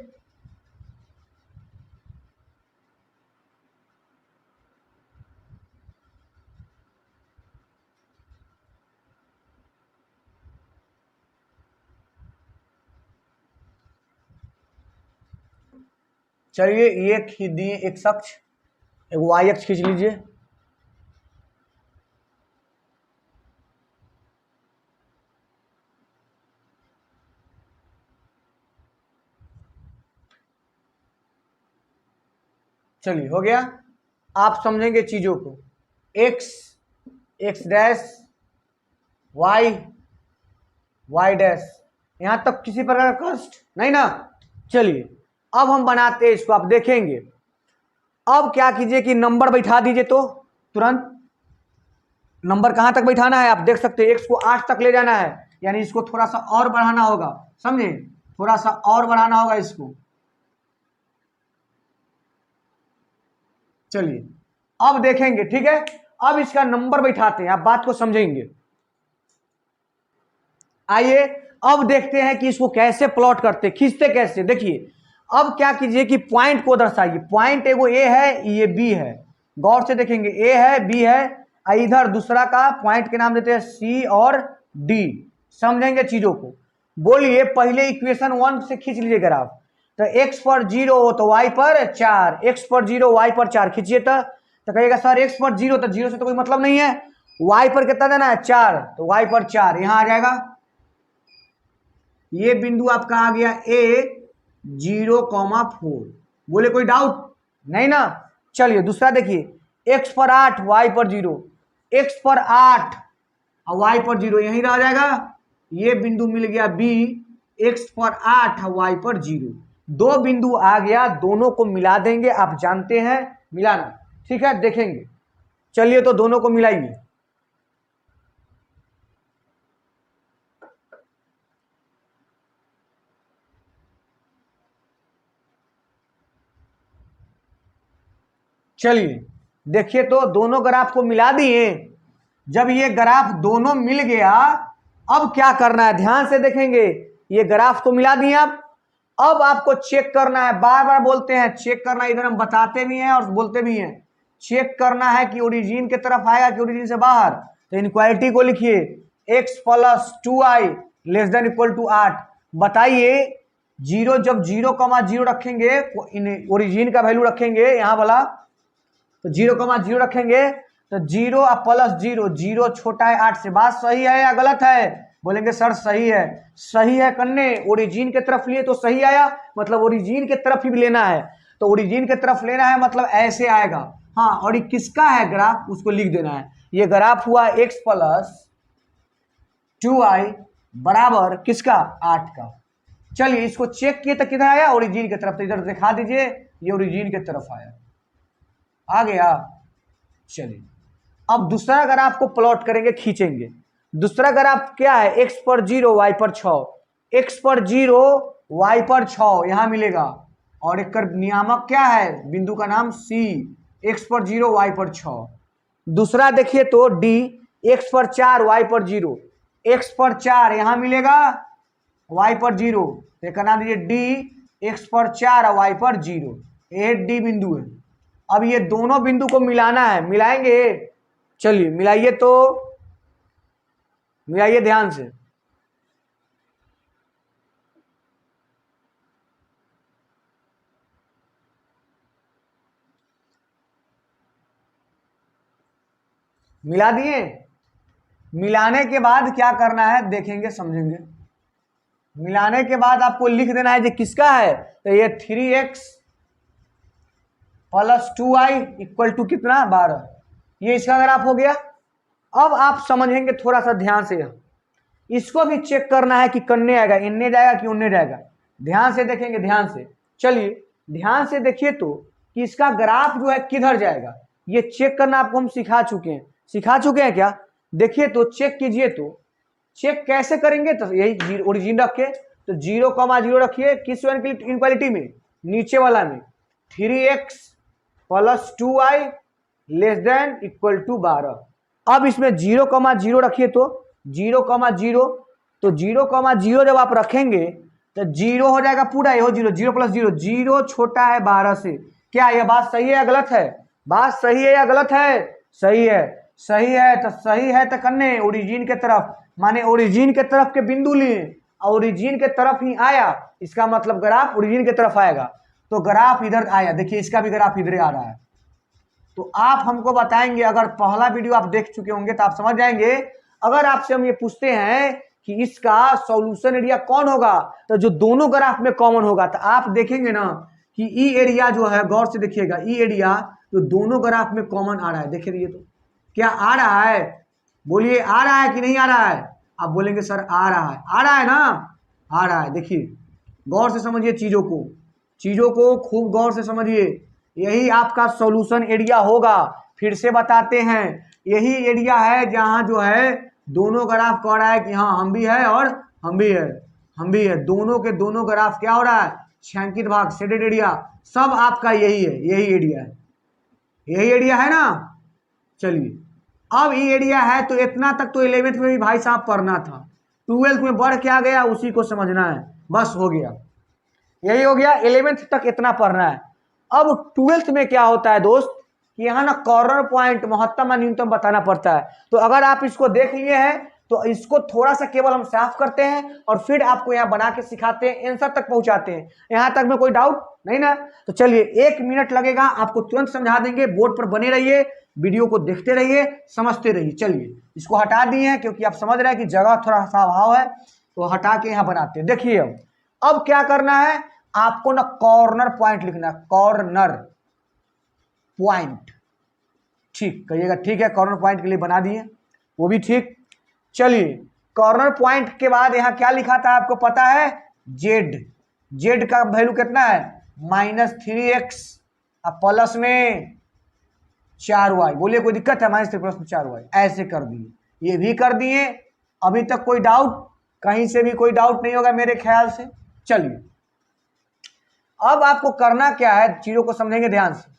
चलिए ये खींच दिए एक्स अक्ष, एक वाई अक्ष खींच लीजिए। चलिए हो गया, आप समझेंगे चीजों को। X, X dash, Y, Y dash, यहां तक किसी प्रकार का कष्ट नहीं ना। चलिए अब हम बनाते हैं इसको, आप देखेंगे। अब क्या कीजिए कि नंबर बैठा दीजिए, तो तुरंत नंबर कहां तक बैठाना है आप देख सकते हैं, एक्स को 8 तक ले जाना है, यानी इसको थोड़ा सा और बढ़ाना होगा, समझे, थोड़ा सा और बढ़ाना होगा इसको। चलिए अब देखेंगे, ठीक है। अब इसका नंबर बैठाते हैं, आप बात को समझेंगे। आइए अब देखते हैं कि इसको कैसे प्लॉट करते, खींचते कैसे। देखिए अब क्या कीजिए कि पॉइंट को दर्शाइए। पॉइंट एगो ए है, ये बी है, गौर से देखेंगे, ए है बी है, इधर दूसरा का पॉइंट के नाम देते हैं सी और डी। समझेंगे चीजों को। बोलिए पहले इक्वेशन 1 से खींच लीजिए ग्राफ। तो x पर 0 तो y पर 4, x पर 0 y पर 4 खींचिए। तो कहिएगा सर x पर 0, तो 0 से तो कोई मतलब नहीं है, y पर कितना देना है 4, तो y पर 4 यहां आ जाएगा। ये बिंदु आपका आ गया a 0,4। बोले कोई डाउट नहीं ना। चलिए दूसरा देखिए, x पर 8 y पर 0, x पर 8 और y पर 0 यही रह जाएगा। ये बिंदु मिल गया b, x पर 8 और y पर 0। दो बिंदु आ गया, दोनों को मिला देंगे, आप जानते हैं मिलाना, ठीक है, देखेंगे। चलिए तो दोनों को मिलाइए। चलिए देखिए तो दोनों ग्राफ को मिला दिए। जब ये ग्राफ दोनों मिल गया अब क्या करना है, ध्यान से देखेंगे। ये ग्राफ तो मिला दिए आप, अब आपको चेक करना है। बार बार बोलते हैं चेक करना, इधर हम बताते भी हैं और बोलते भी हैं। चेक करना है कि ओरिजिन की तरफ आएगा कि ओरिजिन से बाहर। तो इनक्वालिटी को लिखिए x plus 2i less than equal to 8। बताइए जीरो, जब 0,0 रखेंगे ओरिजिन का वैल्यू रखेंगे यहाँ वाला, तो 0,0 रखेंगे तो 0 प्लस 0, 0 छोटा है 8 से। बात सही है या गलत है? बोलेंगे सर सही है। सही है कन्ने, ओरिजिन के तरफ लिए तो सही आया, मतलब ओरिजिन के तरफ ही लेना है। तो ओरिजिन के तरफ लेना है मतलब ऐसे आएगा। हाँ, और ये किसका है ग्राफ, उसको लिख देना है। ये ग्राफ हुआ x प्लस 2i बराबर किसका, 8 का। चलिए इसको चेक किए तो किधर आया, ओरिजिन की तरफ। तो इधर दिखा दीजिए, ये ओरिजिन की तरफ आया, आ गया। चलिए अब दूसरा ग्राफ को प्लॉट करेंगे, खींचेंगे। दूसरा ग्राफ क्या है, x पर 0 y पर 6, x पर 0 y पर 6 यहां मिलेगा। और एक नियामक क्या है, बिंदु का नाम C, x पर 0 y पर 6। दूसरा देखिए तो D, x पर 4 y पर 0, x पर 4 यहां मिलेगा, y पर 0। एक नाम दीजिए D, x पर 4 और y पर 0, ये D बिंदु है। अब ये दोनों बिंदु को मिलाना है, मिलाएंगे। चलिए मिलाइए, तो मिलाइए ध्यान से। मिला दिए। मिलाने के बाद क्या करना है देखेंगे, समझेंगे। मिलाने के बाद आपको लिख देना है, ये किसका है, तो ये 3x plus 2i equal to कितना, 12। ये इसका ग्राफ हो गया। अब आप समझेंगे थोड़ा सा ध्यान से, इसको भी चेक करना है कि कन्ने आएगा, इन्ने जाएगा कि उन्ने जाएगा। ध्यान से देखेंगे, ध्यान से। चलिए ध्यान से देखिए तो कि इसका ग्राफ जो है किधर जाएगा, ये चेक करना आपको हम सिखा चुके हैं क्या। देखिए तो चेक कीजिए, तो चेक कैसे करेंगे, तो यही ओरिजिन रख के, तो 0,0 रखिए। किस इनक्वालिटी में, नीचे वाला में, 3x plus 2i less than equal to 12। अब इसमें 0,0 रखिए, तो 0,0, तो 0,0 जब आप रखेंगे तो 0 हो जाएगा पूरा, ये हो 0, 0 प्लस 0, 0 छोटा है 12 से। क्या यह बात सही है या गलत है, बात सही है या गलत है, सही है। सही है तो सही है तो कन्ने ओरिजिन के तरफ, माने ओरिजिन के तरफ के बिंदु लिए, ओरिजिन के तरफ ही आया, इसका मतलब ग्राफ ओरिजिन के तरफ आएगा। तो ग्राफ इधर आया, देखिए इसका भी ग्राफ इधर आ रहा है। तो आप हमको बताएंगे, अगर पहला वीडियो आप देख चुके होंगे तो आप समझ जाएंगे। अगर आपसे हम ये पूछते हैं कि इसका सॉल्यूशन एरिया कौन होगा, तो जो दोनों ग्राफ में कॉमन होगा, तो आप देखेंगे ना कि ई एरिया जो है, गौर से देखिएगा, ई एरिया जो दोनों ग्राफ में कॉमन आ रहा है। देखिए तो क्या आ रहा है, बोलिए आ रहा है कि नहीं आ रहा है। आप बोलेंगे सर आ रहा है, आ रहा है ना, आ रहा है। देखिए गौर से समझिए चीजों को खूब गौर से समझिए। यही आपका सॉल्यूशन एरिया होगा। फिर से बताते हैं, यही एरिया है जहां जो है दोनों ग्राफ कह रहा है कि हाँ हम भी है और हम भी है, हम भी है। दोनों के दोनों ग्राफ क्या हो रहा है, छायांकित भाग, शेडेड एरिया, सब आपका यही है, यही एरिया है, यही एरिया है ना। चलिए अब ये एरिया है, तो इतना तक तो 11th में भी भाई साहब पढ़ना था, 12th में बढ़ के आ गया, उसी को समझना है, बस हो गया, यही हो गया। 11th तक इतना पढ़ना है। अब 12th में क्या होता है दोस्त, कि यहाँ ना कॉर्नर पॉइंट, महत्तम और न्यूनतम बताना पड़ता है। तो अगर आप इसको देख लिए हैं तो इसको थोड़ा सा केवल हम साफ करते हैं और फिर आपको यहाँ बना के सिखाते हैं, आंसर तक पहुंचाते हैं। यहाँ तक में कोई डाउट नहीं ना। तो चलिए 1 मिनट लगेगा, आपको तुरंत समझा देंगे। बोर्ड पर बने रहिए, वीडियो को देखते रहिए, समझते रहिए। चलिए इसको हटा दिए हैं क्योंकि आप समझ रहे हैं कि जगह थोड़ा सा अभाव है, तो हटा के यहाँ बनाते हैं। देखिए अब क्या करना है, आपको ना कॉर्नर पॉइंट लिखना है, कॉर्नर पॉइंट। ठीक कहिएगा, ठीक है, कॉर्नर पॉइंट के लिए बना दिए, वो भी ठीक। चलिए कॉर्नर पॉइंट के बाद यहाँ क्या लिखा था आपको पता है, जेड। जेड का वैल्यू कितना है, -3x प्लस में 4y। बोलिए कोई दिक्कत है, -3 प्लस में 4y, ऐसे कर दिए, ये भी कर दिए। अभी तक कोई डाउट, कहीं से भी कोई डाउट नहीं होगा मेरे ख्याल से। चलिए अब आपको करना क्या है, चीजों को समझेंगे ध्यान से।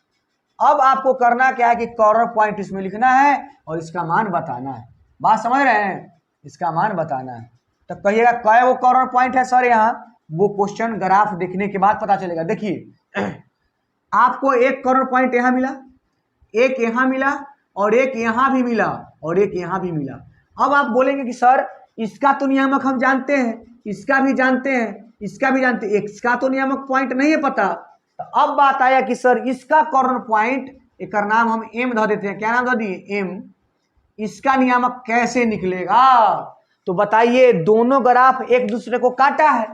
अब आपको करना क्या है कि कॉर्नर पॉइंट इसमें लिखना है और इसका मान बताना है। बात समझ रहे हैं, इसका मान बताना है। तो कहिएगा क्या वो कॉर्नर पॉइंट है सर यहाँ, वो क्वेश्चन ग्राफ देखने के बाद पता चलेगा। देखिए आपको एक कॉर्नर पॉइंट यहाँ मिला, एक यहाँ मिला और एक यहाँ भी मिला और एक यहाँ भी मिला। अब आप बोलेंगे कि सर इसका तो नियामक हम जानते हैं, इसका भी जानते हैं, इसका भी जानते हैं, इसका तो नियामक पॉइंट नहीं है पता। तो अब बात आया कि सर इसका कॉर्नर पॉइंट, एक नाम हम एम धर देते हैं। क्या नाम धर दिए? एम। इसका नियामक कैसे निकलेगा? तो बताइए, दोनों ग्राफ एक दूसरे को काटा है,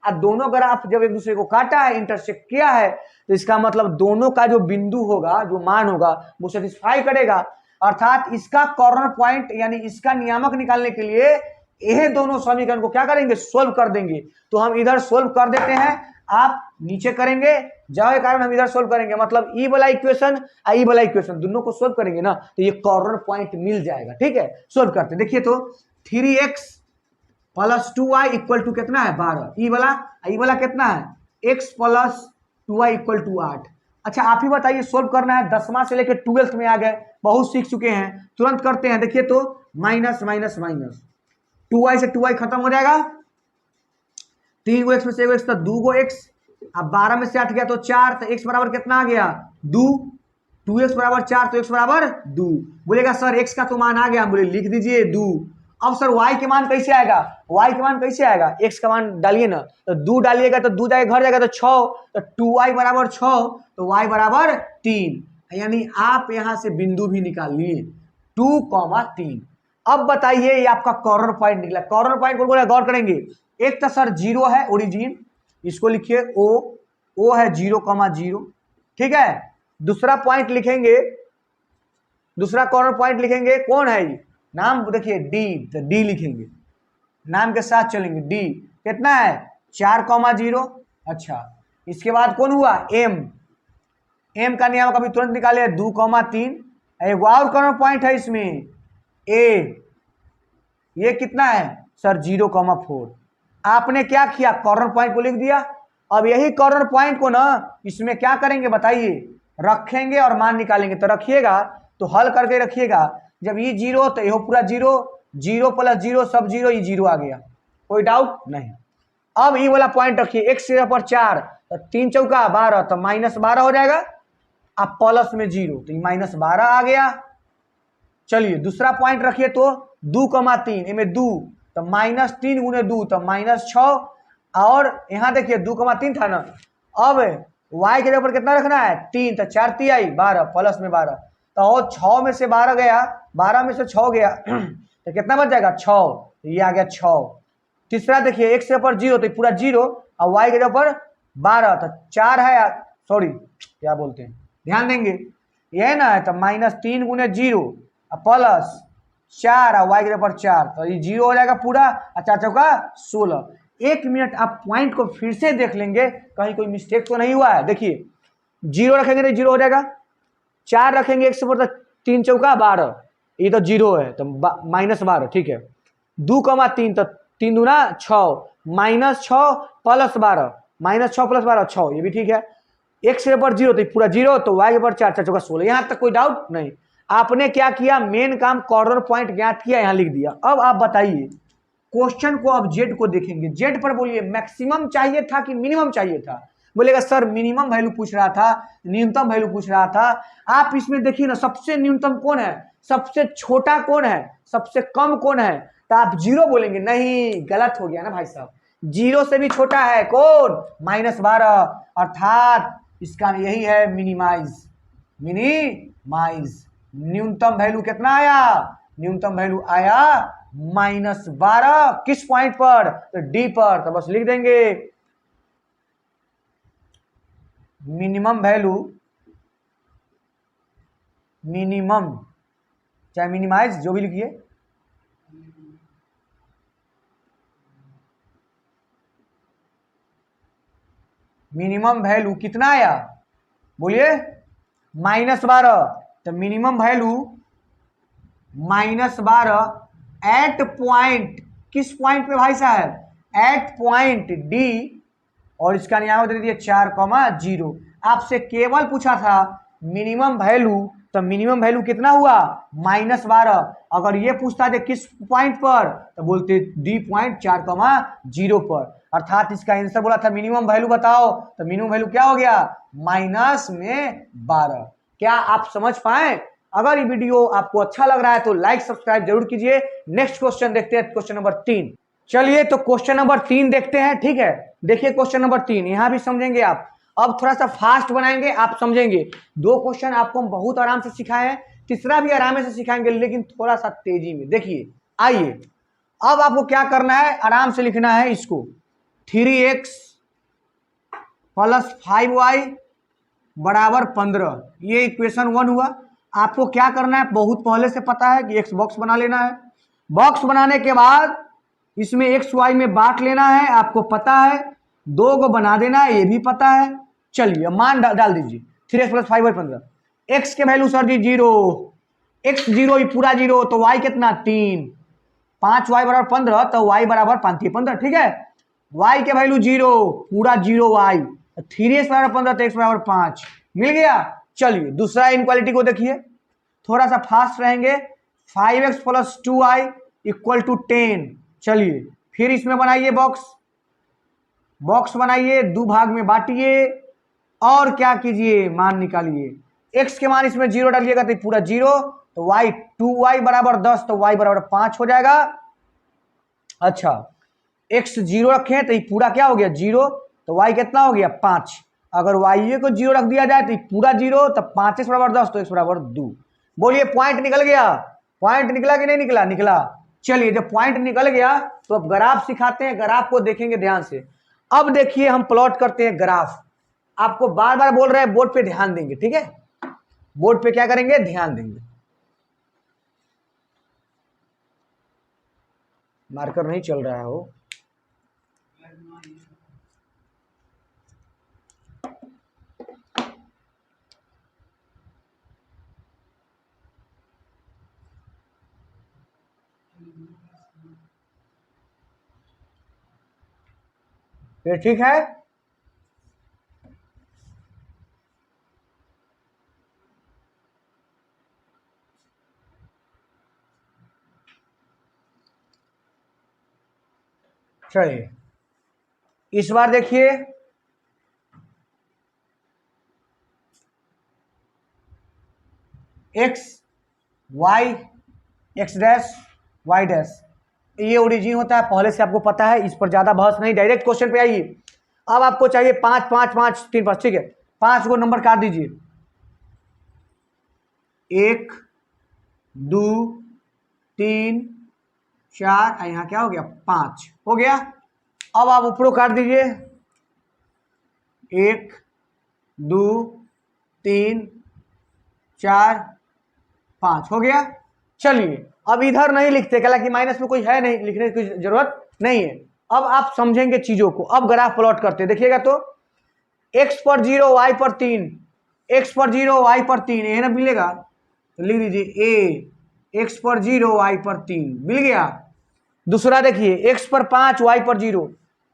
और दोनों ग्राफ जब एक दूसरे को काटा है, इंटरसेक्ट किया है, तो इसका मतलब दोनों का जो बिंदु होगा, जो मान होगा, वो सेटिस्फाई करेगा। अर्थात इसका कॉर्नर पॉइंट यानी इसका नियामक निकालने के लिए यह दोनों समीकरण को क्या करेंगे? सोल्व कर देंगे। तो हम इधर सोल्व कर देते हैं, आप नीचे करेंगे, जाओ कारण हम इधर सोल्व करेंगे। मतलब ई वाला इक्वेशन और ई वाला इक्वेशन दोनों को सोल्व करेंगे ना, तो ये कॉर्नर पॉइंट मिल जाएगा। ठीक है, सोल्व करते देखिए। तो 3x plus 2y equal to कितना है? 12। ई वाला कितना है? x plus 2y equal to 8। अच्छा आप ही बताइए, सोल्व करना है। 10वां से लेकर 12th में आ गए, बहुत सीख चुके हैं, तुरंत करते हैं। देखिए तो माइनस माइनस माइनस 2y से 2y खत्म हो जाएगा, 3 को x में से 1 तो 2 को x, अब 12 में से 8 गया तो 4, तो x बराबर कितना आ गया? 2। 2x बराबर 4 तो x बराबर 2। बोलेगा सर x का तो मान आ गया, हम बोले लिख दीजिए 2। अब सर y के मान कैसे आएगा? y के मान कैसे आएगा? x का मान डालिए ना, तो 2 डालिएगा तो 2 जाएगा घर जाएगा तो 6, तो 2y बराबर 6, तो y बराबर 3। यानी आप यहां से बिंदु भी निकाल लिए 2,3। अब बताइए, ये आपका कॉर्नर पॉइंट निकला। कॉर्नर पॉइंट को बोला, गौर करेंगे। एक तो सर 0 है ओरिजिन, इसको लिखिए o है 0,0। ठीक है, दूसरा पॉइंट लिखेंगे, दूसरा कॉर्नर पॉइंट लिखेंगे, कौन है ये? नाम देखिए डी, तो डी लिखेंगे, नाम के साथ चलेंगे। डी कितना है? 4,0। अच्छा, इसके बाद कौन हुआ? एम का नियम कभी तुरंत निकाले 2,3। एक और कॉर्नर पॉइंट है इसमें ए, ये कितना है सर? 0,4। आपने क्या किया? कॉर्नर पॉइंट को लिख दिया। अब यही कॉर्नर पॉइंट को ना इसमें क्या करेंगे बताइए? रखेंगे और मान निकालेंगे। तो रखिएगा, तो हल करके रखिएगा। जब ये 0 तो ये पूरा 0, 0 प्लस 0 सब 0, ये 0 आ गया, कोई डाउट नहीं। अब ये वाला पॉइंट रखिए, x के ऊपर 4, तो 3 चौका 12, तो -12 हो जाएगा। अब प्लस में 0, तो -12 आ गया। चलिए दूसरा पॉइंट रखिए, तो 2,3, इनमें 2, तो -3 गुने 2 तो -6। और यहाँ देखिए 2,3 था ना, अब y के ऊपर कितना रखना है? 3, तो 4 तिहाई 12 प्लस में 12, तो 6 में से 12 गया, 12 में से 6 गया, तो कितना बच जाएगा? 6। तो ये आ गया 6। तीसरा देखिए, x के ऊपर 0 तो पूरा 0, और y के ऊपर 12 तो 4 है, सॉरी क्या बोलते हैं, ध्यान देंगे, ये ना है। तो -3 गुने 0 प्लस 4 और y के ऊपर 4, तो ये 0 हो जाएगा पूरा। 4 चौका 16। 1 मिनट आप पॉइंट को फिर से देख लेंगे, कहीं कोई मिस्टेक तो नहीं हुआ है। देखिए 0 रखेंगे तो 0 हो जाएगा, 4 रखेंगे x के ऊपर तो 3 चौका 12, ये तो 0 है, तो -12। ठीक है, 2,3 तो 3 दूना 6, -6 प्लस 12, -6 प्लस 12 6, ये भी ठीक है। x के ऊपर 0 तो पूरा 0, तो y के ऊपर 4, 4 चौका 16। यहाँ तक कोई डाउट नहीं। आपने क्या किया? मेन काम कॉर्नर पॉइंट ज्ञात किया, यहाँ लिख दिया। अब आप बताइए क्वेश्चन को, अब जेड को देखेंगे। जेड पर बोलिए मैक्सिमम चाहिए था कि मिनिमम चाहिए था? बोलेगा सर मिनिमम वैल्यू पूछ रहा था, न्यूनतम वैल्यू पूछ रहा था। आप इसमें देखिए ना, सबसे न्यूनतम कौन है, सबसे छोटा कौन है, सबसे कम कौन है? तो आप 0 बोलेंगे, नहीं गलत हो गया ना भाई साहब, 0 से भी छोटा है कौन? -12। अर्थात इसका यही है मिनिमाइज। न्यूनतम वैल्यू कितना आया? न्यूनतम वैल्यू आया -12। किस पॉइंट पर? तो डी पर। तो बस लिख देंगे मिनिमम वैल्यू, मिनिमम चाहे मिनिमाइज जो भी लिखिए, मिनिमम वैल्यू कितना आया बोलिए? -12। तो मिनिमम वैल्यू -12 एट पॉइंट, किस पॉइंट पे भाई साहब? एट पॉइंट डी, और इसका नियामक दे दिए 4,0। आपसे केवल पूछा था मिनिमम वैल्यू, तो मिनिमम वैल्यू कितना हुआ -12। अगर ये पूछता है किस पॉइंट पर, तो बोलते डी पॉइंट 4,0 पर, अर्थात इसका आंसर बोला था मिनिमम वैल्यू बताओ, तो मिनिमम वैल्यू क्या हो गया -12। क्या आप समझ पाए? अगर ये वीडियो आपको अच्छा लग रहा है तो लाइक सब्सक्राइब जरूर कीजिए। नेक्स्ट क्वेश्चन देखते हैं, क्वेश्चन नंबर 3। चलिए तो क्वेश्चन नंबर 3 देखते हैं, ठीक है। देखिए क्वेश्चन नंबर 3, यहां भी समझेंगे आप। अब थोड़ा सा फास्ट बनाएंगे, आप समझेंगे। 2 क्वेश्चन आपको हम बहुत आराम से सिखाए हैं, तीसरा भी आराम से सिखाएंगे, लेकिन थोड़ा सा तेजी में। देखिए, आइए अब आपको क्या करना है, आराम से लिखना है इसको। 3x + 5y = 15, ये इक्वेशन 1 हुआ। आपको क्या करना है, बहुत पहले से पता है कि x बॉक्स बना लेना है। बॉक्स बनाने के बाद इसमें x y में बांट लेना है, आपको पता है। 2 को बना देना है, ये भी पता है। चलिए मान डाल दीजिए, 3x + 5y 15। x के वैल्यू सर जी 0, x 0 ही पूरा 0, तो y कितना 3, 5y = 15, तो y = 5 15, ठीक है। y के वैल्यू 0, पूरा 0y, 3x = 15, तो x = 5, मिल गया। चलिए दूसरा इनक्वालिटी को देखिए, थोड़ा सा फास्ट रहेंगे। 5x + 2y = 10। चलिए फिर इसमें बनाइए बॉक्स बनाइए, 2 भाग में बांटिए और क्या कीजिए, मान निकालिए। x के मान इसमें 0 डालिएगा तो पूरा 0, तो y 2y = 10, तो y = 5 हो जाएगा। अच्छा, x 0 रखें तो ये पूरा क्या हो गया 0, तो y कितना हो गया 5। अगर y को 0 रख दिया जाए तो पूरा 0, तो 5x = 10, तो x = 2। बोलिए पॉइंट निकल गया? पॉइंट निकला कि नहीं निकला? निकला। चलिए जब पॉइंट निकल गया तो अब ग्राफ सिखाते हैं, ग्राफ को देखेंगे ध्यान से। अब देखिए हम प्लॉट करते हैं ग्राफ। आपको बार बार बोल रहे हैं, बोर्ड पे ध्यान देंगे, ठीक है। बोर्ड पे क्या करेंगे, ध्यान देंगे। मार्कर नहीं चल रहा है हो। ये ठीक है। चलिए इस बार देखिए, x y x dash y dash, ये ओरिजिन होता है, पहले से आपको पता है, इस पर ज्यादा बहस नहीं, डायरेक्ट क्वेश्चन पे आइए। अब आपको चाहिए 5 5 5 3 5, ठीक है। 5 को नंबर काट दीजिए, 1 2 3 4, यहाँ क्या हो गया 5 हो गया। अब आप ऊपरों काट दीजिए, 1 2 3 4 5 हो गया। चलिए अब इधर नहीं लिखते, क्या कि माइनस में कोई है नहीं, लिखने की जरूरत नहीं है। अब आप समझेंगे चीजों को। अब ग्राफ प्लॉट करते देखिएगा, तो x पर 0 y पर 3, x पर 0 y पर 3, ये ना मिलेगा, तो लिख दीजिए a, x पर 0 y पर 3, मिल गया। दूसरा देखिए, x पर 5 y पर 0,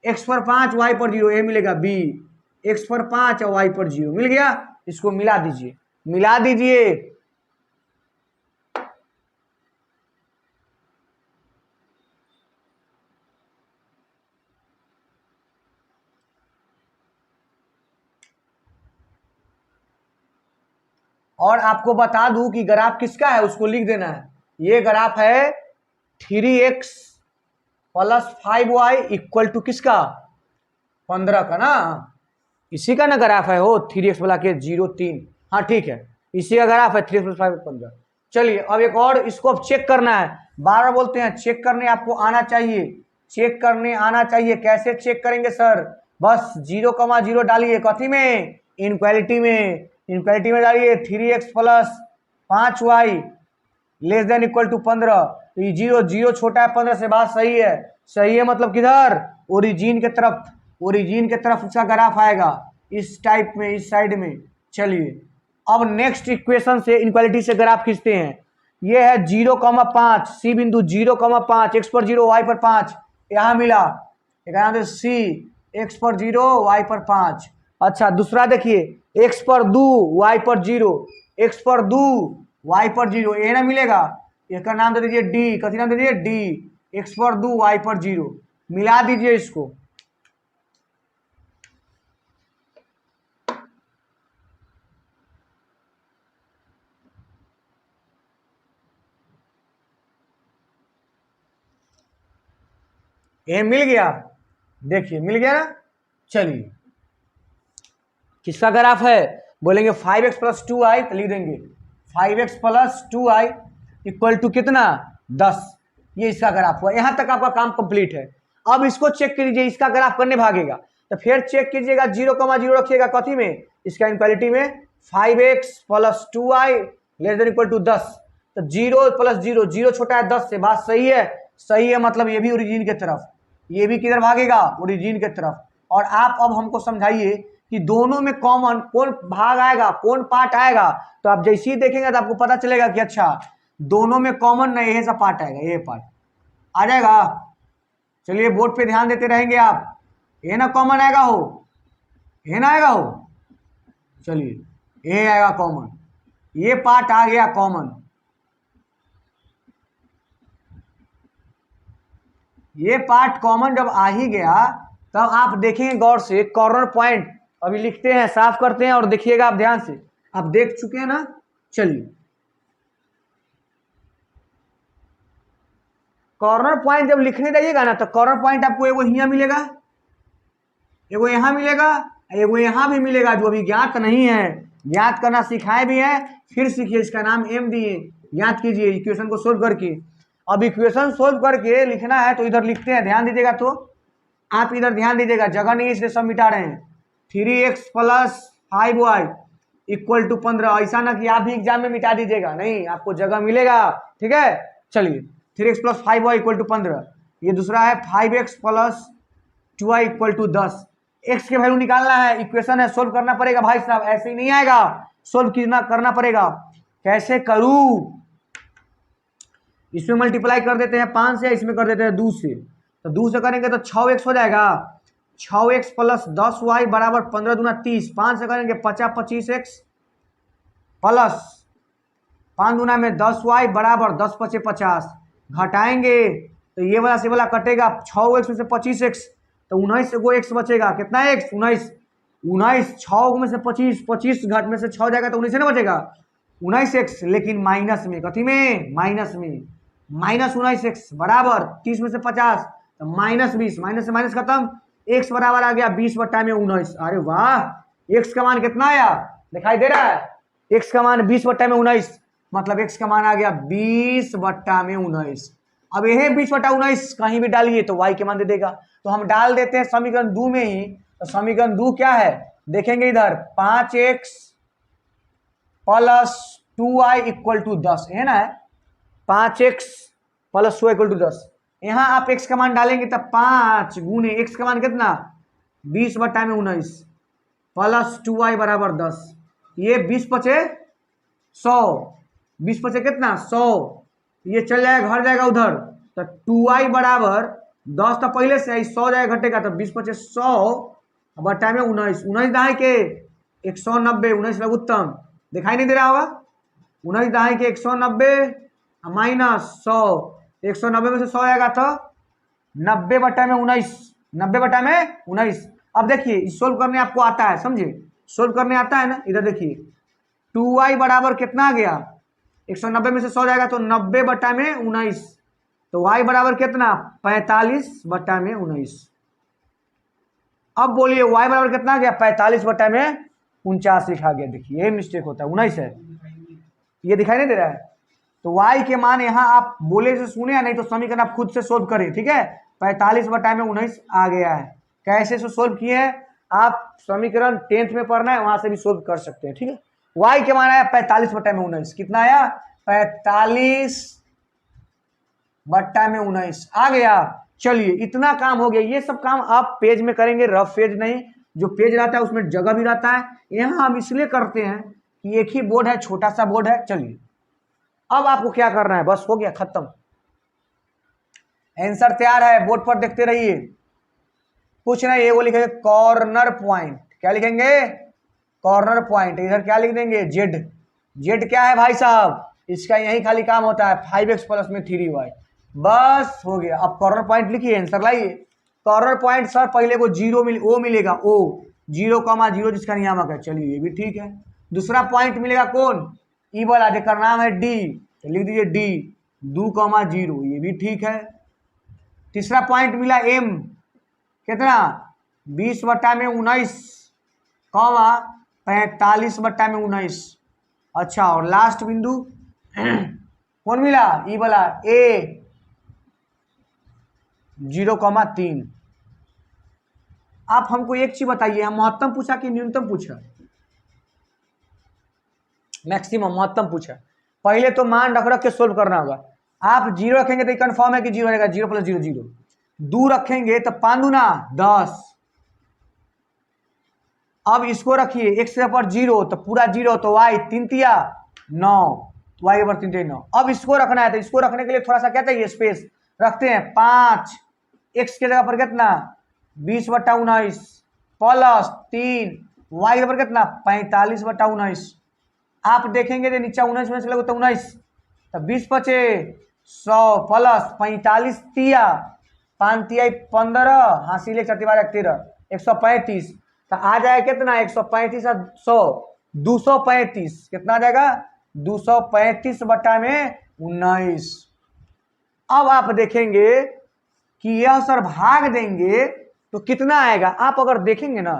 x पर 5 y पर 0, ये मिलेगा b, x पर 5 और y पर 0, मिल गया। इसको मिला दीजिए, मिला दीजिए। और आपको बता दूं कि ग्राफ किसका है, उसको लिख देना है। ये ग्राफ है 3x + 5y = किसका, 15 का ना, इसी का ना ग्राफ है हो, 3x = 0 3, हाँ ठीक है, इसी का ग्राफ है 3x + 5 15। चलिए अब एक और, इसको अब चेक करना है। बार बार बोलते हैं चेक करने आपको आना चाहिए, चेक करने आना चाहिए। कैसे चेक करेंगे सर, बस 0,0 डालिए, कथी में, इनक्वालिटी में, इनक्वालिटी में डालिए 3x + 5y ≤ 15। तो ये 0 0 छोटा है 15 से, बात सही है। सही है मतलब किधर, ओरिजिन के तरफ, ओरिजिन के तरफ इसका ग्राफ आएगा, इस टाइप में, इस साइड में। चलिए अब नेक्स्ट इक्वेशन से, इनक्वालिटी से ग्राफ खींचते हैं। ये है 0,5, सी बिंदु 0,5, x पर 0 y पर 5, यहाँ मिला, सी x पर 0 y पर 5, अच्छा दूसरा देखिए, एक्स पर 2 वाई पर 0, एक्स पर 2 वाई पर 0, ये ना मिलेगा, इसका नाम दे दीजिए डी, कथी नाम दे दीजिए डी, एक्स पर 2 वाई पर 0, मिला दीजिए इसको। ये मिल गया, देखिए मिल गया ना। चलिए किसका ग्राफ है, बोलेंगे 5x प्लस 2i, तो लिख देंगे 5x plus 2i equal to कितना 10, ये इसका ग्राफ हुआ। यहां तक आपका काम कंप्लीट है। अब इसको चेक कीजिए, इसका ग्राफ करने भागेगा तो फिर चेक कीजिएगा 0,0 रखिएगा कथी में, इसका इनक्वालिटी में 5x plus 2i less than equal to 10, तो 0 प्लस 0, 0 छोटा है 10 से, बात सही है, सही है, मतलब ये भी ओरिजिन की तरफ, ये भी किधर भागेगा, ओरिजिन की तरफ। और आप अब हमको समझाइए कि दोनों में कॉमन कौन भाग आएगा, कौन पार्ट आएगा। तो आप जैसे ही देखेंगे तो आपको पता चलेगा कि अच्छा दोनों में कॉमन नहीं, ये सब पार्ट आएगा, ये पार्ट आ जाएगा। चलिए बोर्ड पे ध्यान देते रहेंगे आप, ये ना कॉमन आएगा हो, ये ना आएगा हो, चलिए ये आएगा कॉमन, ये पार्ट आ गया कॉमन, ये पार्ट कॉमन जब आ ही गया तब आप देखेंगे गौर से, कॉर्नर पॉइंट अभी लिखते हैं, साफ करते हैं और देखिएगा आप ध्यान से, आप देख चुके हैं ना। चलिए कॉर्नर पॉइंट जब लिखने जाइएगा ना तो कॉर्नर पॉइंट आपको एगो यहाँ मिलेगा, एगो यहाँ मिलेगा, एगो यहाँ भी मिलेगा, जो अभी ज्ञात नहीं है, ज्ञात करना सिखाए भी है, फिर सीखिए, इसका नाम एम दिए, ज्ञात कीजिए इक्वेशन को सोल्व करके। अब इक्वेशन सोल्व करके लिखना है तो इधर लिखते हैं, ध्यान दीजिएगा, तो आप इधर ध्यान दीजिएगा, जगह नहीं इसलिए सब मिटा रहे हैं। 3x plus 5y equal to 15, ऐसा ना कि आप भी एग्जाम में मिटा दीजिएगा, नहीं, आपको जगह मिलेगा, ठीक है। चलिए 3x plus 5y equal to 15, ये दूसरा है 5x plus 2y equal to 10, x के वैल्यू निकालना है, इक्वेशन है, सोल्व करना पड़ेगा भाई साहब, ऐसे ही नहीं आएगा, सोल्व करना पड़ेगा। कैसे करूं, इसमें मल्टीप्लाई कर देते हैं 5 से, इसमें कर देते हैं 2 से, तो 2 से करेंगे तो 6x हो जाएगा, 6x प्लस 10y बराबर 15 दूना 30, 5 से करेंगे 50 25x प्लस 5 दूना में 10y बराबर 10 पचे 50, घटाएंगे तो ये वाला से वाला कटेगा, 6x में से 25x तो 19 गो x बचेगा, कितना x 19, 19 6 में से 25, 25 घट में से 6 जाएगा तो 19 ना बचेगा, 19x, लेकिन माइनस में, कथी में, माइनस में, माइनस 19x बराबर 30 में से 50 तो माइनस 20, माइनस से माइनस खत्म, x बराबर आ गया 20 बट्टा में 19। अरे वाह, x का मान कितना आया, दिखाई दे रहा है, x का मान 20 बट्टा में 19, मतलब x का मान आ गया 20 बट्टा में 19। अब यह 20 बट्टा 19 कहीं भी डालिए तो y के मान दे देगा, तो हम डाल देते हैं समीकरण 2 में ही। तो समीकरण 2 क्या है, देखेंगे इधर 5x plus 2y equal to 10 है ना, 5x प्लस 2 इक्वल टू 10, यहाँ आप x का मान डालेंगे तब 5 गुने x का मान कितना 20 बट्टा में 19 प्लस 2y बराबर 10, ये 20 पचे 100, 20 पचे कितना 100, ये चल जाएगा घर जाएगा उधर, तो 2y बराबर 10 तो पहले से 100 जाएगा घटेगा, तो 20 पचे 100 बट्टा में 19, 19 दहाई के 190, 19 लघुत्तम दिखाई नहीं दे रहा होगा, 19 दहाई के 190 माइनस 100, 190 में से 100 आएगा तो 90 बट्टा में 19, 90 बट्टा में 19। अब देखिए सोल्व करने आपको आता है, समझे, सोल्व करने आता है ना, इधर देखिए 2y बराबर कितना आ गया, 190 में से 100 जाएगा तो 90 बट्टा में 19, तो y बराबर कितना 45 बट्टा में 19। अब बोलिए y बराबर कितना आ गया 45 बट्टा में 49 लिखा गया, देखिए ये मिस्टेक होता है, 19 है, ये दिखाई नहीं दे रहा है। तो y के मान यहाँ आप बोले से सुने या नहीं, तो समीकरण आप खुद से सोल्व करें, ठीक है। 45 बटा में 19 आ गया है, कैसे से सोल्व किए हैं आप, समीकरण 10th में पढ़ना है, वहां से भी सोल्व कर सकते हैं, ठीक है। y के मान आया 45 बटा में 19, कितना आया 45 बट्टा में 19 आ गया। चलिए इतना काम हो गया, ये सब काम आप पेज में करेंगे, रफ पेज नहीं, जो पेज रहता है उसमें जगह भी रहता है, यहाँ हम इसलिए करते हैं कि एक ही बोर्ड है, छोटा सा बोर्ड है। चलिए अब आपको क्या करना है, बस हो गया खत्म, आंसर तैयार है, बोर्ड पर देखते रहिए, कुछ नहीं, ये वो लिखेंगे कॉर्नर पॉइंट, क्या लिखेंगे, कॉर्नर पॉइंट। इधर क्या लिख देंगे, जेड। जेड क्या है भाई साहब, इसका यही खाली काम होता है 5x प्लस में 3y, बस हो गया। अब कॉर्नर पॉइंट लिखिए, आंसर लाइए। कॉर्नर पॉइंट सर पहले को जीरो ओ मिलेगा, ओ 0,0 जिसका नियामक है, चलिए ये भी ठीक है। दूसरा पॉइंट मिलेगा कौन, ई वाला जिसका नाम है डी, तो लिख दीजिए डी 2,0, ये भी ठीक है। तीसरा पॉइंट मिला एम, कितना 20/19, 45/19। अच्छा, और लास्ट बिंदु कौन मिला, ई वाला ए 0,3। आप हमको एक चीज बताइए, हम महत्तम पूछा कि न्यूनतम पूछा, मैक्सिमम, महत्तम पूछा। पहले तो मान रख रख के सोल्व करना होगा। आप 0 रखेंगे तो कंफर्म है कि 0 रहेगा, 0 + 0 0। 2 रखेंगे तो 5 दूना 10। अब इसको रखिए x के ऊपर 0 तो पूरा 0, तो y 3 तिया 9, y के ऊपर 3 तिया 9। अब इसको रखना है तो इसको रखने के लिए थोड़ा सा क्या चाहिए, स्पेस। रखते हैं 5, x के जगह पर कितना 20/19 प्लस 3, y के ऊपर कितना 45/19। आप देखेंगे तो नीचे 19 में से लगो तो 19, तो 20 बचे 100 प्लस 45 तिया 5 तिया 15, हासिल 13 135, तो आ जाएगा कितना 135 और 100 235, कितना आ जाएगा 235/19। अब आप देखेंगे कि यह सर भाग देंगे तो कितना आएगा। आप अगर देखेंगे ना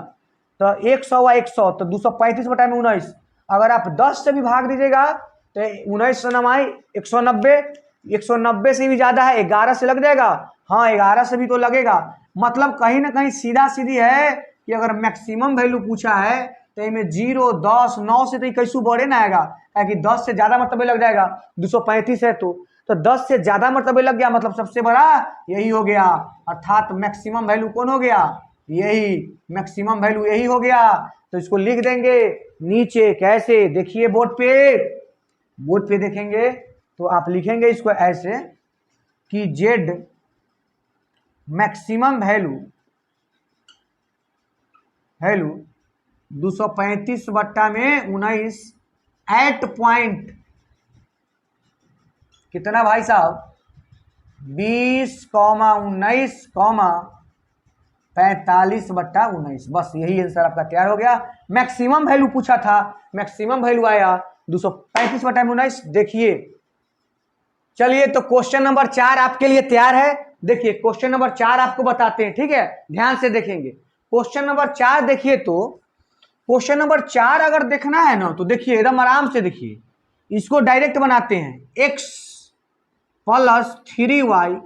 तो 100 व 100 तो 235/19। अगर आप 10 से भी भाग दीजिएगा तो 19 से नमाई 190, 190 से भी ज्यादा है, 11 से लग जाएगा, हाँ 11 से भी तो लगेगा। मतलब कहीं ना कहीं सीधा सीधी है कि अगर मैक्सिमम वैल्यू पूछा है तो इनमें 0, 10, 9 से तो कैसू बड़े ना आएगा, कि 10 से ज्यादा मरतबे लग जाएगा। 235 है तो 10 से ज्यादा मरतबे लग गया, मतलब सबसे बड़ा यही हो गया, अर्थात मैक्सिमम वैल्यू कौन हो गया, यही मैक्सिमम वैल्यू यही हो गया। तो इसको लिख देंगे नीचे, कैसे देखिए बोर्ड पे देखेंगे तो आप लिखेंगे इसको ऐसे कि Z maximum value 235/19 at point कितना भाई साहब 20,19, 45/19। बस यही आंसर आपका तैयार हो गया। मैक्सिमम वैल्यू पूछा था, मैक्सिमम वैल्यू आया 235/19। देखिए चलिए, तो क्वेश्चन नंबर 4 आपके लिए तैयार है। देखिए क्वेश्चन नंबर 4 आपको बताते हैं, ठीक है, ध्यान से देखेंगे। क्वेश्चन नंबर 4 देखिए, तो क्वेश्चन नंबर 4 अगर देखना है ना तो देखिए एकदम आराम से देखिए, इसको डायरेक्ट बनाते हैं। x + 3y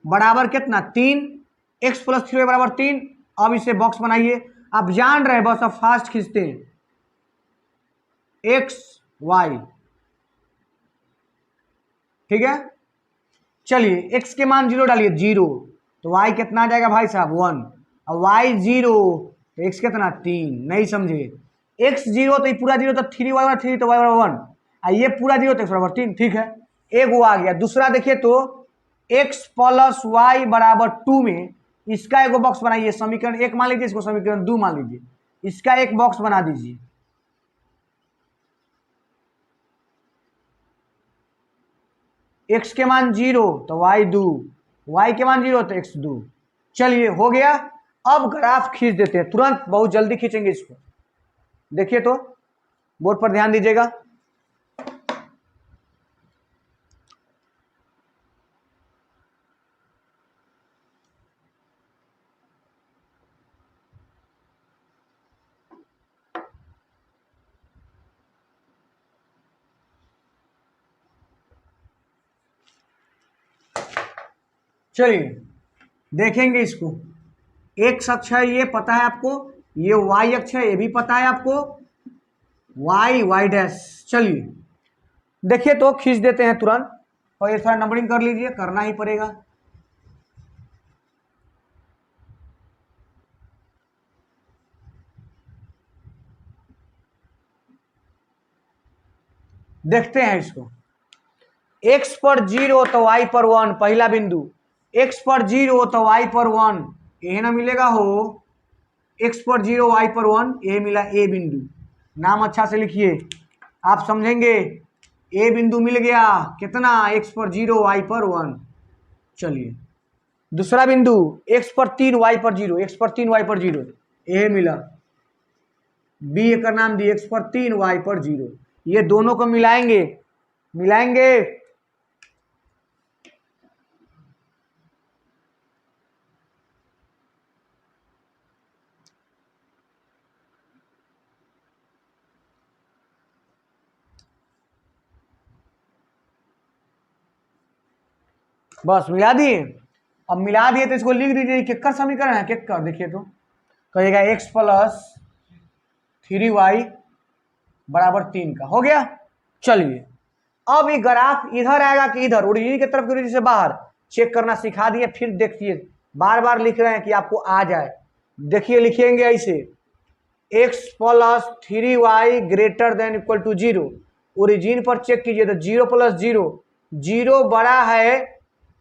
बराबर कितना 3, x + 3y बराबर 3। अब इसे बॉक्स बनाइए, आप जान रहे हैं, बस अब फास्ट खींचते हैं x y, ठीक है। चलिए x के मान 0 डालिए 0, तो y कितना आ जाएगा भाई साहब 1, और y 0 तो x कितना 3। नहीं समझे, x 0 तो ये पूरा 0 तो 3y बराबर 3, तो y बराबर 1, और ये पूरा 0 तो x बराबर 3, ठीक है, एक वो आ गया। दूसरा देखिए तो x + y बराबर 2 में इसका एक बॉक्स बनाइए, समीकरण 1 मान लीजिए, इसको समीकरण 2 मान लीजिए, इसका एक बॉक्स बना दीजिए। x के मान 0 तो y 2, y के मान 0 तो x 2। चलिए हो गया। अब ग्राफ खींच देते हैं तुरंत, बहुत जल्दी खींचेंगे इसको। देखिए तो बोर्ड पर ध्यान दीजिएगा। चलिए देखेंगे इसको, x अक्ष है ये पता है आपको, ये y अक्ष है ये भी पता है आपको, y डैश। चलिए देखिए तो खींच देते हैं तुरंत, और ये थोड़ा नंबरिंग कर लीजिए, करना ही पड़ेगा। देखते हैं इसको, x पर 0 तो y पर 1, पहला बिंदु, x पर 0 तो y पर 1, यही ना मिलेगा हो। x पर 0 y पर 1, ये मिला ए बिंदु। नाम अच्छा से लिखिए, आप समझेंगे। ए बिंदु मिल गया, कितना, x पर 0 y पर 1। चलिए दूसरा बिंदु x पर 3 y पर 0, x पर 3 y पर 0, ये मिला। बी का नाम दिए x पर 3 y पर 0। ये दोनों को मिलाएंगे, मिलाएंगे बस मिला दिए। अब मिला दिए तो इसको लिख दीजिए, किसका समीकरण है, किसका देखिए तो कहिएगा x प्लस 3y बराबर 3 का हो गया। चलिए अब ये ग्राफ इधर आएगा कि इधर, ओरिजिन की तरफ की ओरिजिन से बाहर, चेक करना सिखा दिए। फिर देखिए बार बार लिख रहे हैं कि आपको आ जाए। देखिए लिखेंगे ऐसे, x plus 3y greater than equal to 0। Origin पर चेक कीजिए तो 0 प्लस 0, 0 बड़ा है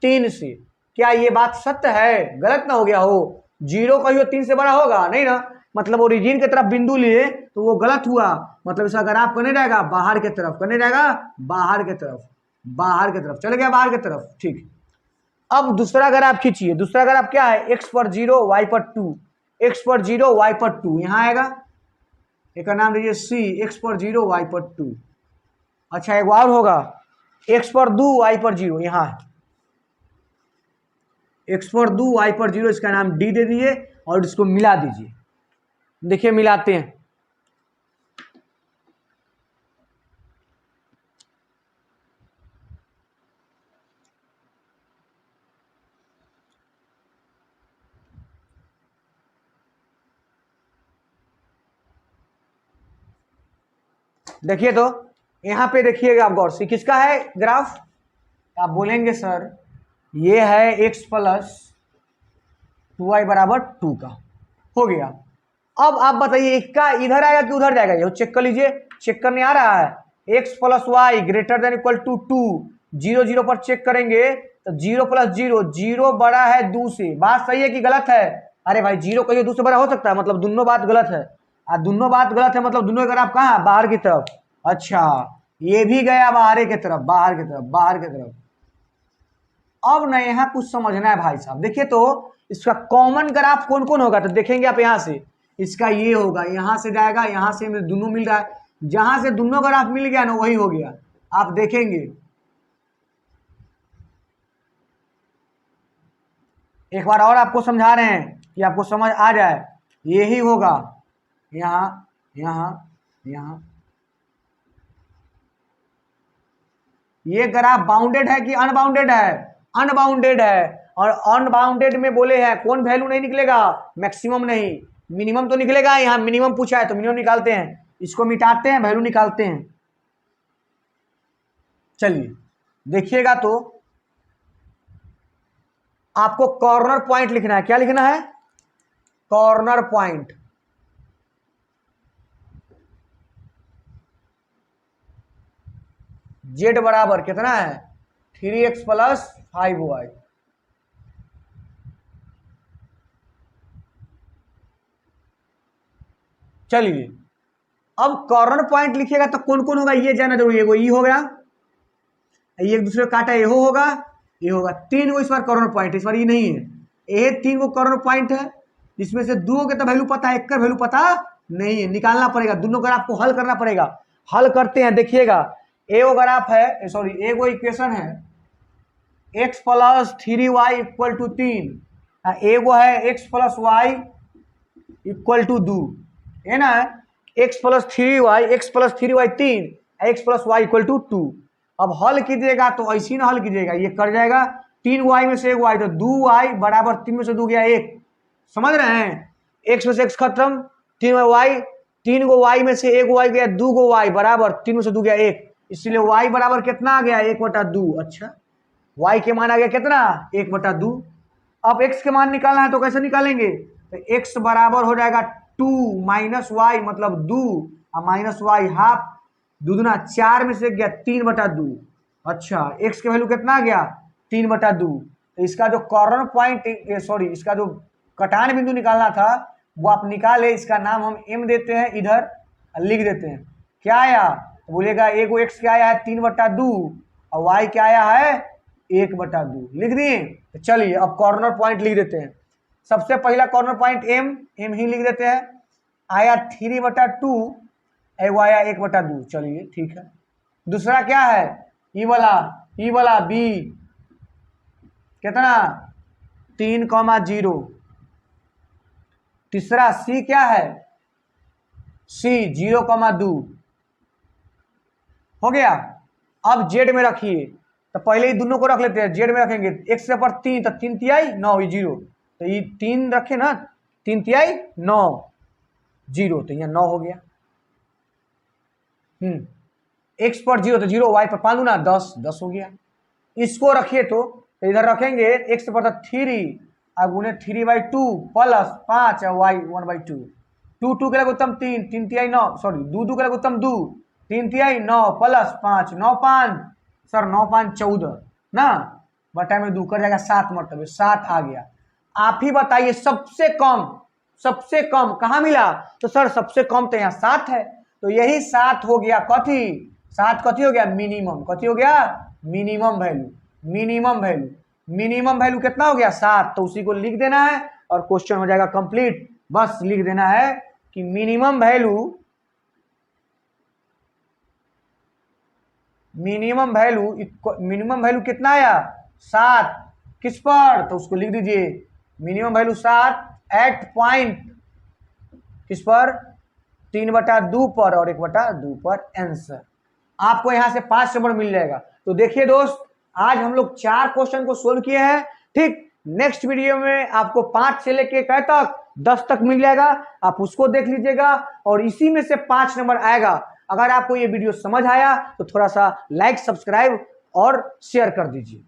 3 से। क्या ये बात सत्य है, गलत ना हो गया हो? 0 कहियो 3 से बड़ा होगा नहीं ना, मतलब ओरिजिन की तरफ बिंदु लिए तो वो गलत हुआ। मतलब इसका ग्राफ करने रहेगा बाहर की तरफ, करने रहेगा बाहर की तरफ, बाहर की तरफ चले गया, बाहर की तरफ। ठीक, अब दूसरा ग्राफ खींचिए। दूसरा ग्राफ क्या है, x पर 0 y पर 2, x पर 0 y पर 2 यहां आएगा। एक नाम दीजिए c, x पर 0 y पर 2। अच्छा एक और होगा, x पर 2 y पर 0 यहां है, x पर 2 y पर 0, इसका नाम d दे दिए और इसको मिला दीजिए। देखिए मिलाते हैं, देखिए तो यहां पे देखिएगा आप गौर से, किसका है ग्राफ? आप बोलेंगे सर ये है x प्लस 2y बराबर 2 का, हो गया। अब आप बताइए इसका इधर आएगा कि उधर जाएगा, ये चेक कर लीजिए। चेक करने आ रहा है, x plus Y greater than equal to 2, 0 0 पर चेक करेंगे तो 0 प्लस 0, 0 बड़ा है 2 से। बात सही है कि गलत है? अरे भाई 0 कहिए 2 से बड़ा हो सकता है, मतलब दोनों बात गलत है। दोनों बात गलत है, मतलब दोनों अगर आप कहाँ, बाहर की तरफ। अच्छा ये भी गया बाहर की तरफ, बाहर की तरफ, बाहर की तरफ। अब ना यहाँ कुछ समझना है भाई साहब। देखिए तो इसका कॉमन ग्राफ कौन कौन होगा, तो देखेंगे आप यहाँ से, इसका ये होगा, यहाँ से जाएगा, यहाँ से दोनों मिल रहा है, जहां से दोनों ग्राफ मिल गया ना वही हो गया। आप देखेंगे एक बार और आपको समझा रहे हैं कि आपको समझ आ जाए। यही होगा, यहाँ यहाँ यहाँ। ये ग्राफ बाउंडेड है कि अनबाउंडेड है? अनबाउंडेड है। और अनबाउंडेड में बोले हैं कौन वैल्यू नहीं निकलेगा, मैक्सिमम नहीं, मिनिमम तो निकलेगा। यहाँ मिनिमम पूछा है तो मिनिमम निकालते हैं, इसको मिटाते हैं, वैल्यू निकालते हैं। चलिए देखिएगा तो आपको कॉर्नर पॉइंट लिखना है। क्या लिखना है? Corner point. जेड बराबर कितना है, 3x प्लस 5y। चलिए अब कॉर्नर पॉइंट लिखिएगा तो कौन कौन होगा ये जानना जरूरी है। वो ये हो गया, ये एक दूसरे काटा, ये होगा, ये होगा। 3 को इस बार कॉर्नर पॉइंट, इस बार ये नहीं है, ये 3 को कॉर्नर पॉइंट है। जिसमें से 2 के तो वैल्यू पता है, एक का वैल्यू पता नहीं है, निकालना पड़ेगा। दोनों ग्राफ को हल करना पड़ेगा। हल करते हैं, देखिएगा एगो ग्राफ है, सॉरी एगो इक्वेशन है, x plus 3y equal to 3, एगो है x plus Y equal to 2, है ना। x plus 3y, x plus 3y 3, x plus Y equal to 2। अब हल कीजिएगा तो ऐसी ना हल कीजिएगा, ये कर जाएगा 3y में से 1y, तो 2y बराबर 3 में से 2 गया 1। समझ रहे हैं, x में से x खत्म, 3y, 3 गो y में से 1 y गया, 2 गो y बराबर 3 में से 2 गया 1, इसलिए y बराबर कितना आ गया, 1/2। अच्छा y के मान आ गया कितना, 1/2। अब x के मान निकालना है तो कैसे निकालेंगे, तो x बराबर हो जाएगा 2 माइनस वाई, मतलब 2 और माइनस वाई हाफ, 2 दूना 4 में से गया 3/2। अच्छा x के वैल्यू कितना आ गया, 3/2। तो इसका जो कॉर्नर पॉइंट, सॉरी इसका जो कटान बिंदु निकालना था वो आप निकाले, इसका नाम हम m देते हैं, इधर लिख देते हैं। क्या आया तो बोलेगा एक x क्या आया है 3/2 और y क्या आया है 1/2, लिख दिए। तो चलिए अब कॉर्नर पॉइंट लिख देते हैं। सबसे पहला कॉर्नर पॉइंट m ही लिख देते हैं, आया 3/2, वो आया 1/2, चलिए ठीक है। दूसरा क्या है ई वाला b कितना 3,0। तीसरा c क्या है c 0,2 हो गया। अब जेड में रखिए, तो पहले ही दोनों को रख लेते हैं, जेड में रखेंगे x के पर 3 तो 3 तिहाई 9 0, तो ये 3 रखे ना 3 तिहाई 9 0, तो यहाँ 9 हो गया। x पर 0 तो 0, y पर पालू ना 10 हो गया। इसको रखिए तो इधर रखेंगे x पर 3 अब उन्हें 3/2 प्लस 5 y 1/2, 2 के लगे उत्तम 3 तिहाई 9, सॉरी 2 के लगे उत्तम 2, 3 तिहाई 9 प्लस 5 9 5 सर 9 5 14 ना, बटा में 2 कर जाएगा 7 मतलब 7 आ गया। आप ही बताइए सबसे कम कहाँ मिला, तो सर सबसे कम तो यहाँ 7 है, तो यही 7 हो गया कथी, 7 कथी हो गया मिनिमम, कथी हो गया मिनिमम वैल्यू। मिनिमम वैल्यू कितना हो गया 7, तो उसी को लिख देना है और क्वेश्चन हो जाएगा कंप्लीट। बस लिख देना है कि मिनिमम वैल्यू कितना आया 7, किस पर, तो उसको लिख दीजिए मिनिमम वैल्यू 7 एट पॉइंट किस पर 3/2 पर और 1/2 पर आंसर। आपको यहां से 5 नंबर मिल जाएगा। तो देखिए दोस्त, आज हम लोग 4 क्वेश्चन को सोल्व किए हैं। ठीक, नेक्स्ट वीडियो में आपको 5 से लेके कै तक 10 तक मिल जाएगा, आप उसको देख लीजिएगा और इसी में से 5 नंबर आएगा। अगर आपको ये वीडियो समझ आया तो थोड़ा सा लाइक, सब्सक्राइब और शेयर कर दीजिए।